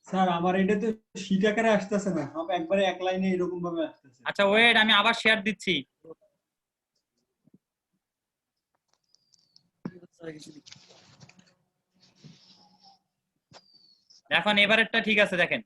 স্যার আমার এটা তো শীট আকারে আসতেছে না, সব একবারে এক লাইনে এরকম ভাবে আসতেছে। আচ্ছা ওয়েট, আমি আবার শেয়ার দিচ্ছি। এখন এবারেরটা ঠিক আছে, দেখেন।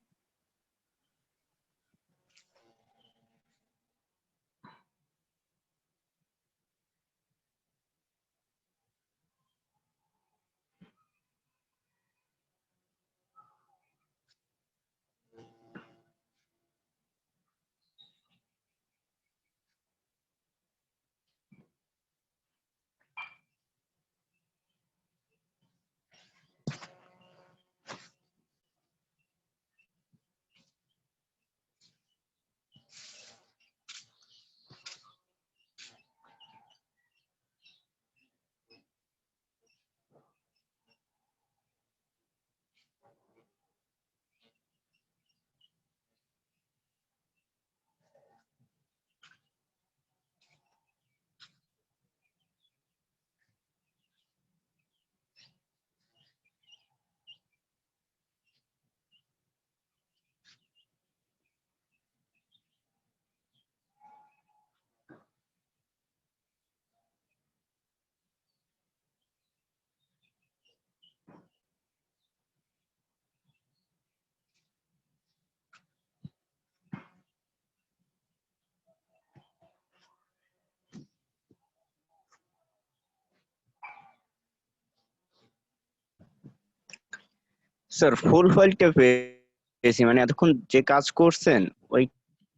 স্যার ফুল ফাইলটা পেয়েছি, মানে এতক্ষণ যে কাজ করছেন ওই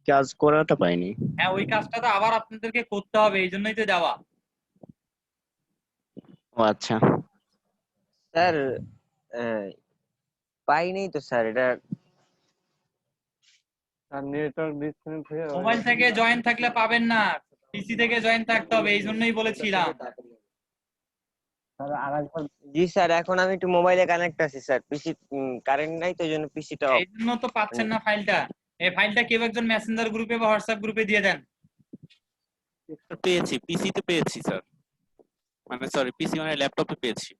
কাজ করাটা পাইনি। হ্যাঁ, ওই কাজটা তো আবার আপনাদেরকে করতে হবে, এই জন্যই তো দেওয়া। ও আচ্ছা। স্যার পাইনি তো স্যার এটা। আর নেটওয়ার্ক ডিসকানেক্ট হয়ে মোবাইল থেকে জয়েন থাকলে পাবেন না, পিসি থেকে জয়েন থাকতে হবে, এই জন্যই বলেছিলাম। স্যার আরেকবার। জি স্যার, এখন আমি একটু মোবাইলে কানেক্ট আছি স্যার, পিসি কারেন্ট নাই তো এই জন্য পিসিটা অফ। এই জন্য তো পাচ্ছেন না ফাইলটা। এই ফাইলটা কেউ একজন মেসেঞ্জার গ্রুপে বা হোয়াটসঅ্যাপ গ্রুপে দিয়ে দেন। পেয়েছি, পিসিতে পেয়েছি স্যার, মানে সরি পিসি মানে ল্যাপটপে পেয়েছি।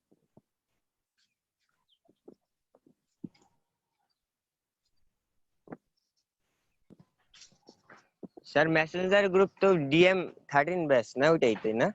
স্যার মেসেঞ্জার গ্রুপ তো DM13 ব্যাচ না, ওইটাই তাই না?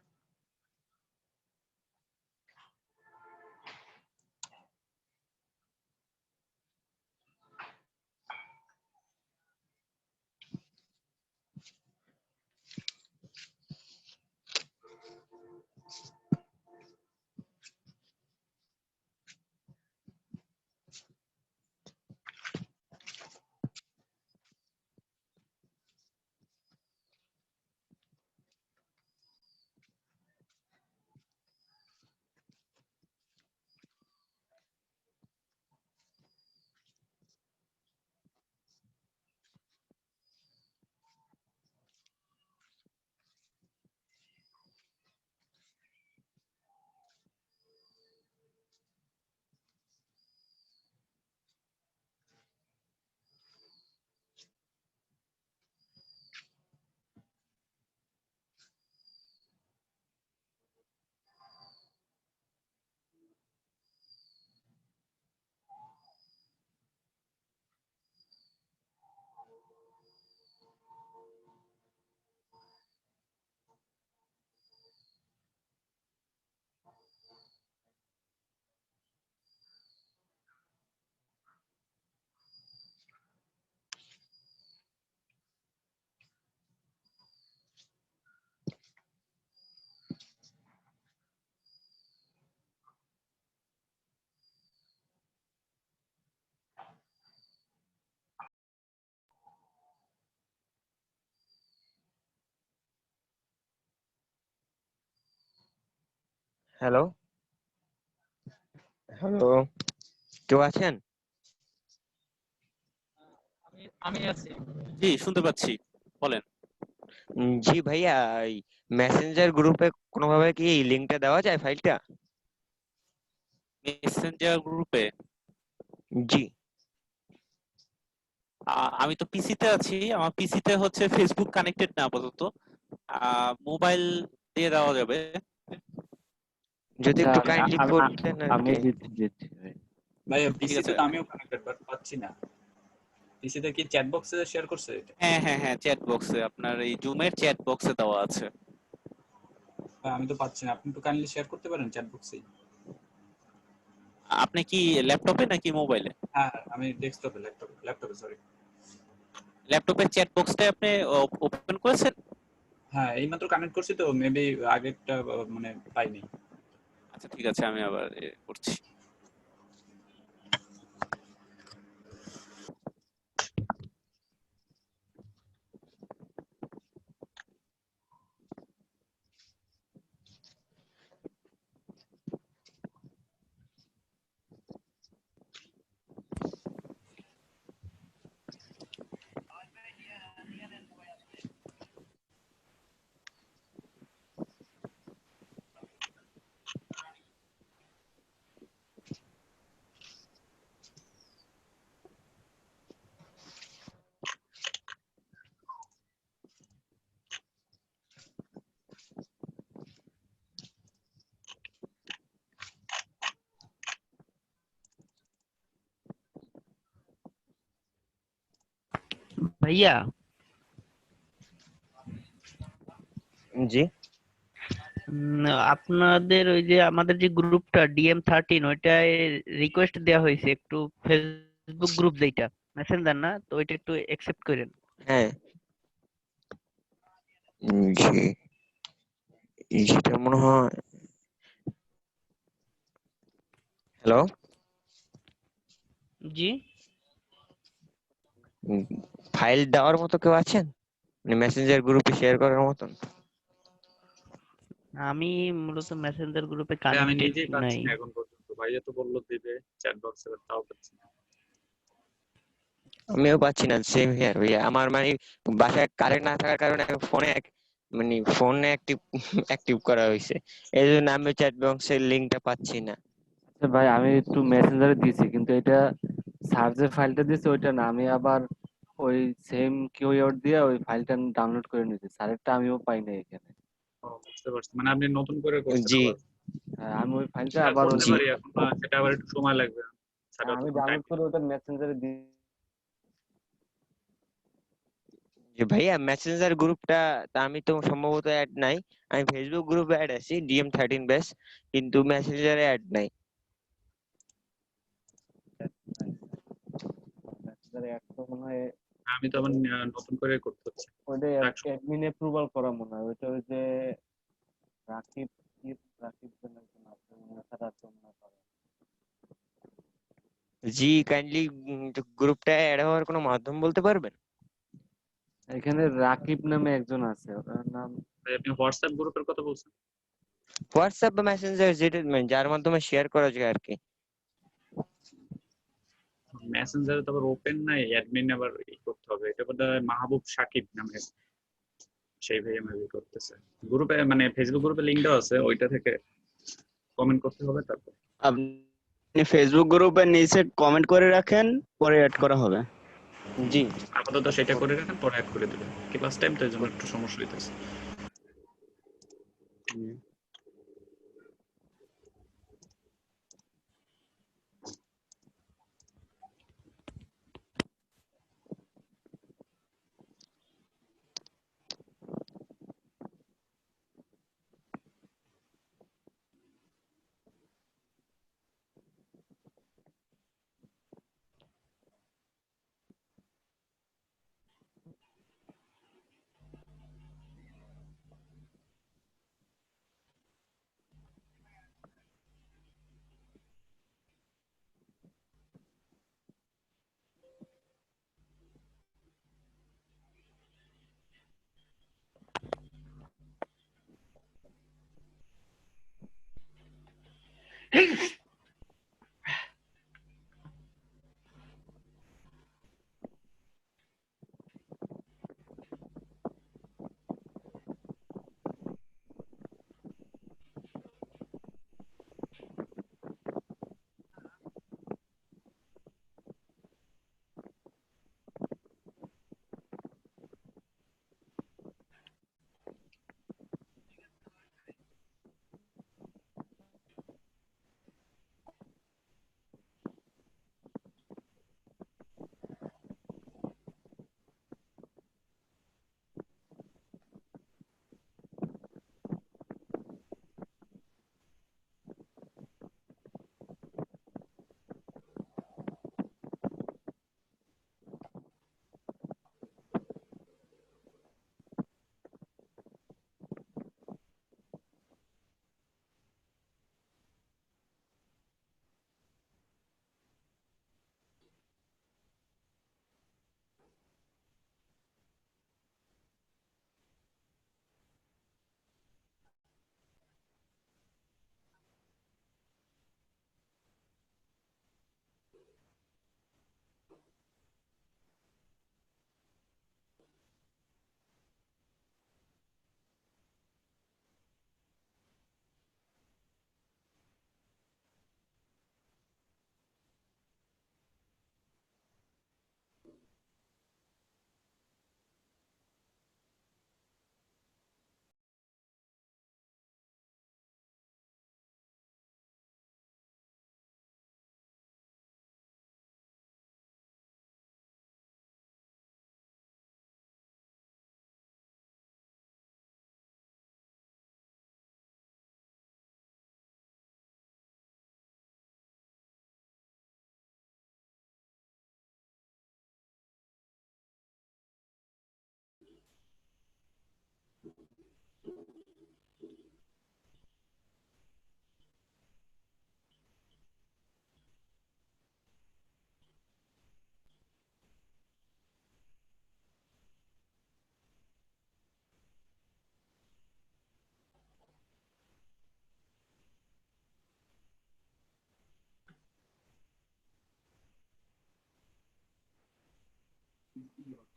হ্যালো হ্যালো, কেউ আছেন? আমি আছি। জি, শুনতে পাচ্ছি, বলেন। জি ভাইয়া, এই মেসেঞ্জার গ্রুপে কোনোভাবে কি এই লিঙ্কটা দেওয়া যায়, ফাইলটা? মেসেঞ্জার গ্রুপে জি। আমি তো পিসিতে আছি, আমার পিসিতে হচ্ছে ফেসবুক কানেক্টেড না আপাতত। মোবাইল দিয়ে দেওয়া যাবে। যদি আচ্ছা একটু আমি কাইন্ডলি আমি করতেন আর আমি কি। দিচ্ছি ভাই। ভাইয়া ঠিক পিসিতে আছে। তো আমিও কানেক্টেড বাট পাচ্ছি না। পিসিতে কি চ্যাট বক্সে শেয়ার করছে এটা? হ্যাঁ হ্যাঁ হ্যাঁ, চ্যাট বক্সে, আপনার এই জুমের চ্যাট বক্সে দেওয়া আছে। আমি তো পাচ্ছি না, আপনি একটু কাইন্ডলি শেয়ার করতে পারেন চ্যাট বক্সে? আপনি কি ল্যাপটপে নাকি মোবাইলে? হ্যাঁ আমি ডেস্কটপে, ল্যাপটপে সরি। ল্যাপটপের চ্যাট বক্সটা আপনি ওপেন করেছেন? হ্যাঁ এইমাত্র কানেক্ট করছি তো, মেবি আগেরটা মানে পাইনি। আচ্ছা ঠিক আছে, আমি আবার করছি। ভাইয়া জি। আপনাদের ওই যে আমাদের যে গ্রুপটা DM13 ওইটায় রিকোয়েস্ট দেওয়া হয়েছে একটু, ফেসবুক গ্রুপ যেটা মেসেঞ্জার না, তো ওইটা একটু অ্যাকসেপ্ট করেন। হ্যাঁ জি, যেটা মনে হয়। হ্যালো, জি ফাইল দেওয়ার মতো কেউ আছেন, মানে মেসেঞ্জার গ্রুপে শেয়ার করার মতন? আমি মূলত মেসেঞ্জার গ্রুপে আমি কানেক্টেড নিজেই পাচ্ছি নাই। না এখন পর্যন্ত, ভাইয়া তো বললো দিবে চ্যাট বক্সে, তাও পাচ্ছি না। আমিও পাচ্ছি না, সেম হিয়ার ভাইয়া। আমার মানে বাসায় কারেন্ট না থাকার কারণে মানে ফোনে অ্যাক্টিভ অ্যাক্টিভ করা হয়েছে, এই জন্য আমি চ্যাট বক্সের লিঙ্কটা পাচ্ছি না। আচ্ছা ভাই, আমি একটু মেসেঞ্জারে দিয়েছি কিন্তু এটা সার্চের ফাইলটা দিয়েছে ওইটা না, আমি আবার ওই সেম কিওয়ার্ড দিয়ে ওই ফাইলটা ডাউনলোড করে নিয়েছি, স্যারেরটা আমিও পাই না এখানে। বুঝতে পারছি, মানে আপনি নতুন করে করছেন জি আবার? হ্যাঁ, আমি ওই ফাইলটা সেটা আবার ওই করতে পারি এখন, সেটা আবার একটু সময় লাগবে, সেটা আমি তখন টাইম। ডাউনলোড করে ওটা মেসেঞ্জারে দিই। যে ভাইয়া মেসেঞ্জার গ্রুপটা, তা আমি তো সম্ভবত অ্যাড নাই। আমি ফেসবুক গ্রুপে অ্যাড আছি DM13 ব্যাচ, কিন্তু মেসেঞ্জারে অ্যাড নাই। মেসেঞ্জারে অ্যাড তো মনে হয় আমি তো আবার নতুন করে করতে হচ্ছে। ওইটা অ্যাডমিন অ্যাপ্রুভাল করা মনে হয়, ওইটা ওই যে রাকিব রাকিব যেন একজন আছে, তার জন্য করে। জি, কাইন্ডলি গ্রুপটা অ্যাড হওয়ার কোনো মাধ্যম বলতে পারবেন? এখানে রাকিব নামে একজন আছে, ওনার নাম। আপনি হোয়াটসঅ্যাপ গ্রুপের কথা বলছেন? হোয়াটসঅ্যাপ বা মেসেঞ্জার, যেটা মানে যার মাধ্যমে শেয়ার করা যায় আর কি। মেসেঞ্জারে তো আবার ওপেন নাই, অ্যাডমিন আবার করতে হবে। এটা বোধহয় মাহবুব সাকিব নামে সেই ভাই মেবি করতেছে। গ্রুপে মানে ফেসবুক গ্রুপে লিংক দেওয়া আছে, ওইটা থেকে কমেন্ট করতে হবে। তারপর আপনি ফেসবুক গ্রুপের নিচে কমেন্ট করে রাখেন, পরে অ্যাড করা হবে। জি, আপাতত সেটা করে রাখেন, পরে অ্যাড করে দেবেন। ক্লাস টাইম তো এই জন্য একটু সমস্যা হইতেছে।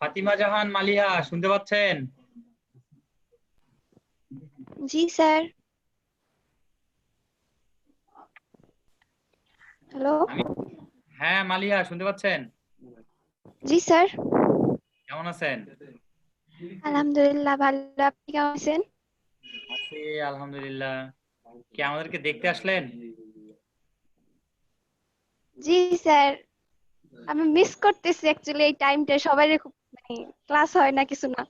ফাতিমা জাহান মালিহা শুনতে পাচ্ছেন? জি স্যার। হ্যালো। হ্যাঁ মালিহা শুনতে পাচ্ছেন? জি স্যার। কেমন আছেন? আলহামদুলিল্লাহ ভালো, আপনি কেমন আছেন? আছি আলহামদুলিল্লাহ। কি আমাদেরকে দেখতে আসলেন? জি স্যার, আমি মিস করতেছি অ্যাকচুয়ালি এই টাইমটা, সবাই খুব মানে ক্লাস হয় না কিছু না,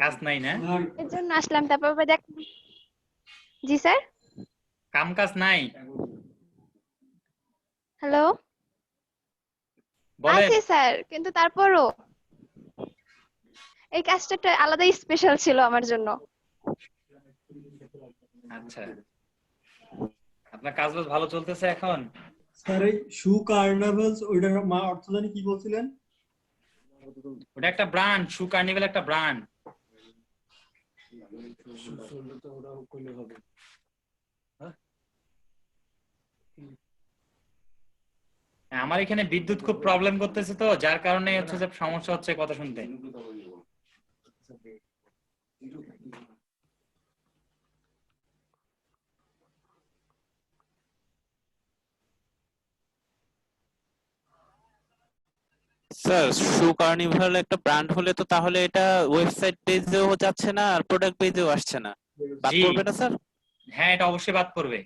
কাজ নাই না? এর জন্য আসলাম। তারপর দেখ। জি স্যার। কাম কাজ নাই? হ্যালো। বলেন। আছে স্যার, কিন্তু তারপরও এই কাজটা একটা আলাদাই স্পেশাল ছিল আমার জন্য। আচ্ছা, আপনার কাজ বাজ ভালো চলতেছে এখন? স্যার এই শু কার্নাভালস ওইটার অর্থ জানি কি বলছিলেন? ওটা একটা ব্র্যান্ড, শু কার্নিভাল একটা ব্র্যান্ড। আমার এখানে বিদ্যুৎ খুব প্রবলেম করতেছে, তো যার কারণে হচ্ছে যে সমস্যা হচ্ছে কথা শুনতে। স্যার শু কার্নিভাল একটা ব্র্যান্ড হলে তো তাহলে এটা ওয়েবসাইট পেজেও যাচ্ছে না আর প্রোডাক্ট পেজেও আসছে না, বাদ জি পড়বে না স্যার? হ্যাঁ, এটা অবশ্যই বাদ পড়বে।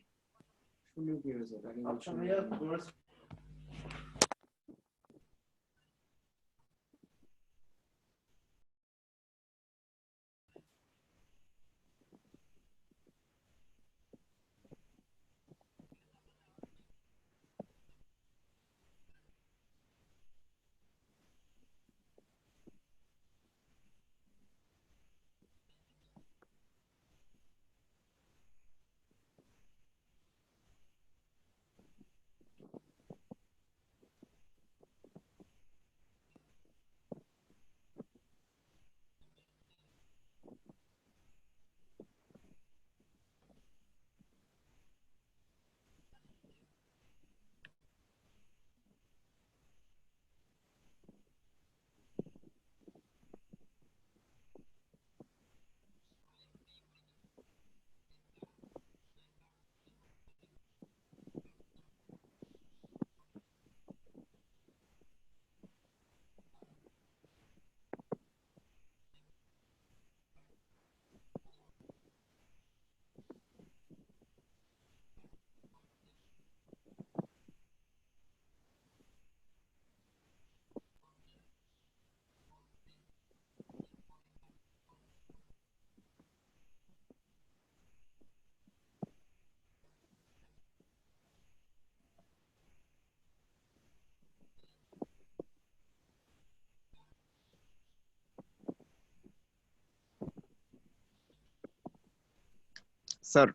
স্যার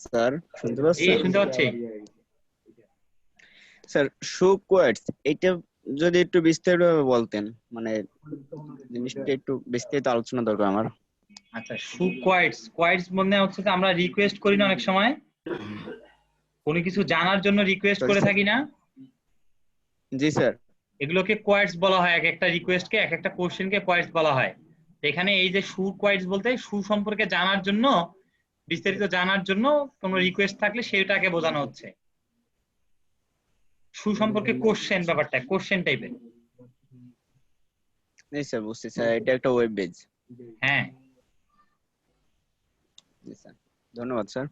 স্যার শুনতে জি পাচ্ছেন? শুনতে পাচ্ছি। স্যার শু কোয়ার্টস এটা যদি একটু বিস্তারিতভাবে বলতেন, মানে জিনিসটা একটু বিস্তারিত আলোচনা দরকার আমার। আচ্ছা, শু কোয়াইটস কোয়াইটস মানে হচ্ছে যে আমরা রিকোয়েস্ট করি না অনেক সময়, কোনো কিছু জানার জন্য রিকোয়েস্ট সরি করে স্যার। থাকি না, জি স্যার। এগুলোকে কোয়াইটস বলা হয়। এক একটা রিকোয়েস্টকে, এক একটা কোশ্চেনকে কোয়াইটস বলা হয়। তো এখানে এই যে শু কোয়াইটস বলতে শু সম্পর্কে জানার জন্য, বিস্তারিত জানার জন্য কোনো রিকোয়েস্ট থাকলে সেটাকে বোঝানো হচ্ছে। শু সম্পর্কে কোশ্চেন, ব্যাপারটা কোশ্চেন টাইপের। জি স্যার বুঝছি স্যার, এটা একটা ওয়েব পেজ। হ্যাঁ জি স্যার, ধন্যবাদ স্যার।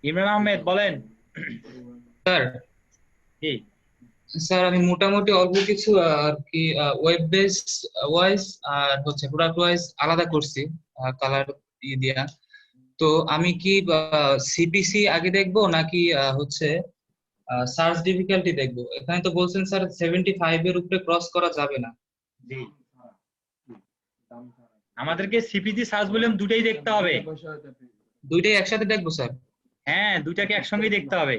ইমরান আহমেদ বলেন। স্যার জি স্যার আমি মোটামুটি অল্প কিছু আর কি ওয়েব বেস ওয়াইজ আর হচ্ছে প্রোডাক্ট ওয়াইজ আলাদা করছি কালার দিয়া। তো আমি কি সিপিসি আগে দেখবো নাকি হচ্ছে সার্চ ডিফিকাল্টি দেখবো? এখানে তো বলছেন স্যার 75 এর উপরে ক্রস করা যাবে না। জি, আমাদেরকে সিপিজি সার্চ ভলিউম দুটাই দেখতে হবে। দুইটাই একসাথে দেখবো স্যার? হ্যাঁ, দুটাকে একসঙ্গেই দেখতে হবে।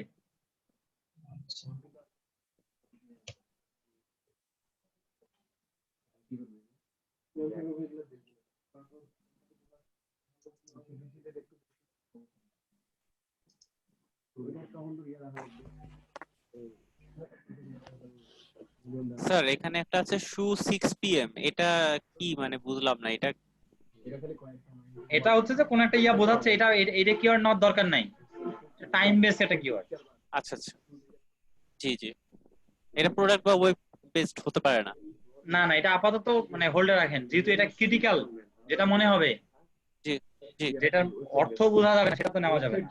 স্যার এখানে একটা আছে শু 6 PM, এটা কি মানে বুঝলাম না এটা। এটা হচ্ছে যে কোন একটা ইয়া বোঝাচ্ছে, এটা কিওয়ার্ড নেওয়ার দরকার নাই, টাইম বেস একটা কিওয়ার্ড। আচ্ছা আচ্ছা, জি জি, এটা প্রোডাক্ট বা ওয়েব বেসড হতে পারে না। না না, এটা আপাতত মানে হোল্ডে রাখেন, যেহেতু এটা ক্রিটিক্যাল, যেটা মনে হবে, জি জি, যেটা অর্থ বোঝা যাবে না সেটা তো নেওয়া যাবে না।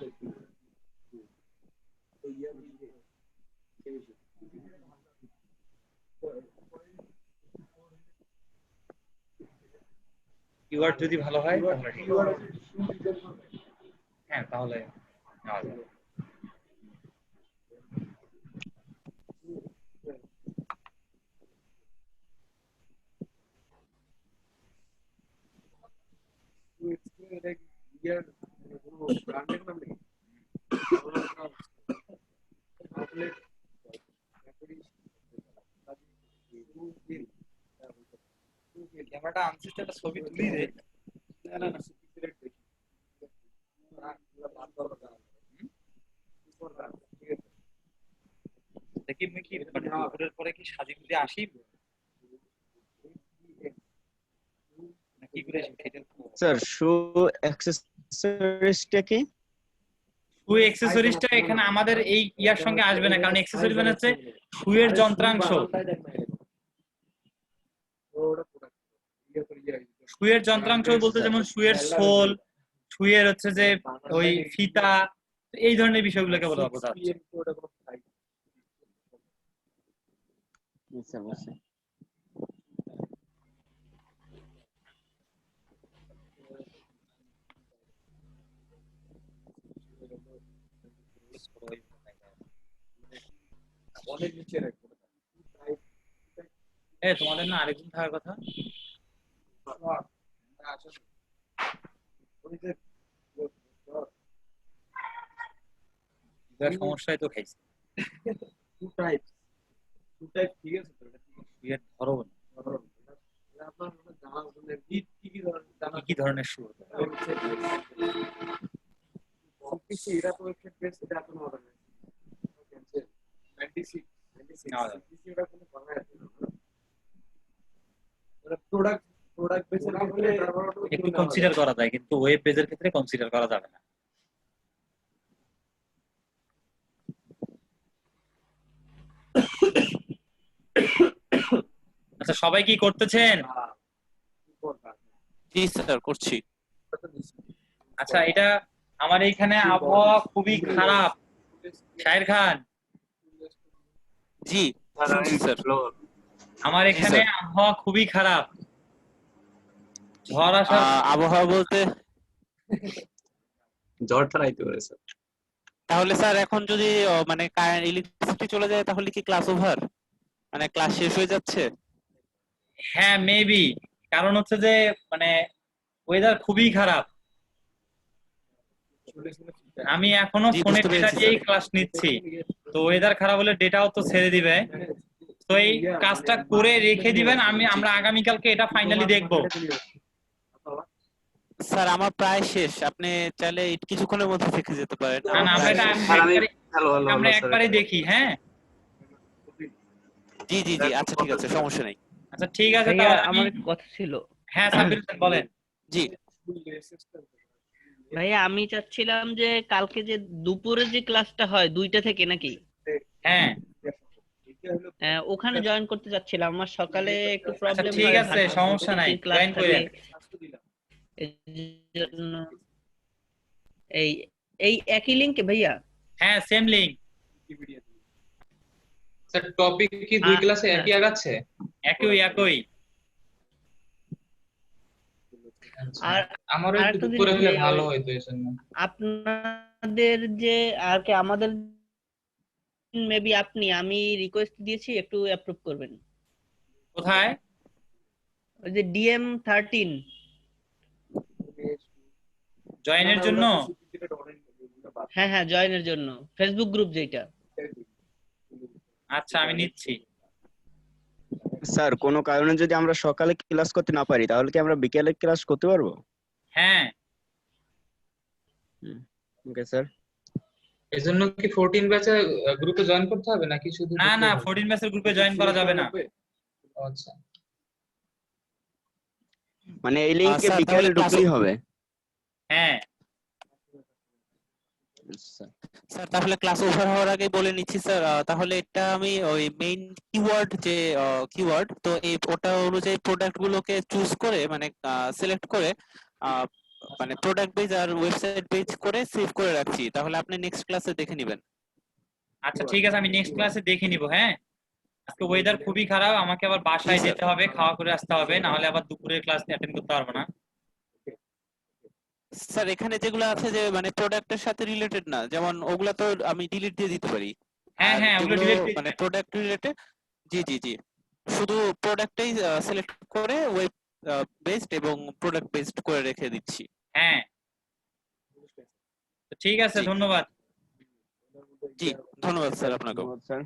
কিওয়ার্ড যদি ভালো হয় তাহলে ঠিক আছে। হ্যাঁ তাহলে নেওয়া যাবে। ক্যামেরাটা আনছিস, একটা ছবি তুলি দে। না না না, দেখি আমি কি দুপুরের পরে কি সাজি গুজে আসি না কি করে আসি সেটা। স্যার শু অ্যাক্সেসরিজটা কি? শু অ্যাক্সেসরিজটা এখানে আমাদের এই ইয়ার সঙ্গে আসবে না, কারণ অ্যাক্সেসরিজ মানে হচ্ছে শুয়ের যন্ত্রাংশ। শুয়ের যন্ত্রাংশ বলতে যেমন শুয়ের সোল, শুয়ের হচ্ছে যে ওই ফিতা, এই ধরনের বিষয়গুলোকে বোঝা হচ্ছে। স্যার বুঝছি। তোমাদের না আরেকজন থাকার কথা। সমস্যায় তো খাইছে ঠিক আছে তো, বিয়ের ধরন আপনার জানার জন্য কি ধরনের সুর? এরা তো ওয়েবসাইট বেস এটা এত হবে না 96 এটা কোনো বাংলা আছে না প্রোডাক্ট বেসের ক্ষেত্রে একটু কনসিডার করা যায়, কিন্তু ওয়েব পেজের ক্ষেত্রে কনসিডার করা যাবে না। আচ্ছা, সবাই কি করতেছেন? জি স্যার, করছি। আচ্ছা, এটা আমার এইখানে আবহাওয়া খুবই খারাপ। শাহের খান। জি শুনছি স্যার। আমার এখানে আবহাওয়া খুবই খারাপ, ঝড় আসার আবহাওয়া বলতে ঝড় ছাড়াইতে পারে স্যার। তাহলে স্যার এখন যদি মানে ইলেকট্রিসিটি চলে যায় তাহলে কি ক্লাস ওভার, মানে ক্লাস শেষ হয়ে যাচ্ছে? হ্যাঁ, মেবি। কারণ হচ্ছে যে মানে ওয়েদার খুবই খারাপ। আমি এখনো ফোনে ডেটা দিয়েই ক্লাস নিচ্ছি, তো ওয়েদার খারাপ হলে ডেটাও তো ছেড়ে দিবে। তো এই কাজটা করে রেখে দিবেন, আমরা আগামীকালকে এটা ফাইনালি দেখবো। স্যার আমার প্রায় শেষ, আপনি চাইলে কিছুক্ষণের মধ্যে দেখে যেতে পারেন। না না, আমরা একবারে দেখি। হ্যাঁ জি জি জি, আচ্ছা ঠিক আছে, সমস্যা নেই। আচ্ছা ঠিক আছে, ভাইয়া আমার কথা ছিল। হ্যাঁ সাব্বির হোসেন বলেন। জি ভাইয়া আমি চাচ্ছিলাম যে কালকে যে দুপুরে যে ক্লাসটা হয় 2টা থেকে নাকি? হ্যাঁ ওখানে জয়েন করতে চাচ্ছিলাম, আমার সকালে একটু প্রবলেম ঠিক আছে, সমস্যা নাই, জয়েন করেন। এই একই লিংক ভাইয়া? হ্যাঁ সেম লিংক। স্যার টপিক কি দুই ক্লাসে একই আগাচ্ছে? একই। আর আমারও একটু দুপুরে হলে ভালো হইতো এজন্য। আপনাদের যে আর কি আমাদের মেবি আমি রিকোয়েস্ট দিয়েছি, একটু অ্যাপ্রুভ করবেন। কোথায়? ওই যে DM 13 জয়েনের জন্য। হ্যাঁ জয়েনের জন্য ফেসবুক গ্রুপ যেটা। আচ্ছা আমি নিচ্ছি। স্যার কোনো কারণে যদি আমরা সকালে ক্লাস করতে না পারি তাহলে কি আমরা বিকেলে ক্লাস করতে পারবো? হ্যাঁ ওকে স্যার। এজন্য কি 14 ব্যাচে গ্রুপে জয়েন করতে হবে নাকি শুধু? না 14 ব্যাচের গ্রুপে জয়েন করা যাবে না। আচ্ছা, মানে এই লিংকে বিকেলে ঢুকলেই হবে? হ্যাঁ স্যার তাহলে ক্লাস ওভার হওয়ার আগে বলে নিচ্ছি স্যার, তাহলে এটা আমি ওই মেইন কিওয়ার্ড যে কিওয়ার্ড, তো এই ওটা অনুযায়ী প্রোডাক্ট গুলোকে চুজ করে মানে সিলেক্ট করে মানে প্রোডাক্ট পেজ আর ওয়েবসাইট পেজ করে সেভ করে রাখছি, তাহলে আপনি নেক্সট ক্লাসে দেখে নেবেন। আচ্ছা ঠিক আছে, আমি নেক্সট ক্লাসে দেখে নিব। হ্যাঁ আজকে ওয়েদার খুবই খারাপ, আমাকে আবার বাসায় যেতে হবে, খাওয়া করে আসতে হবে, না হলে আবার দুপুরের ক্লাস অ্যাটেন্ড করতে পারবো না। স্যার এখানে যেগুলো আছে যে মানে প্রোডাক্টের সাথে রিলেটেড না, যেমন ওগুলা তো আমি ডিলিট দিয়ে দিতে পারি। হ্যাঁ ওগুলো ডিলিট মানে প্রোডাক্ট রিলেটেড। জি শুধু প্রোডাক্টটাই সিলেক্ট করে ওয়েব বেসড এবং প্রোডাক্ট বেসড করে রেখে দিচ্ছি। হ্যাঁ ঠিক আছে, ধন্যবাদ। জি ধন্যবাদ স্যার আপনাকে। স্যার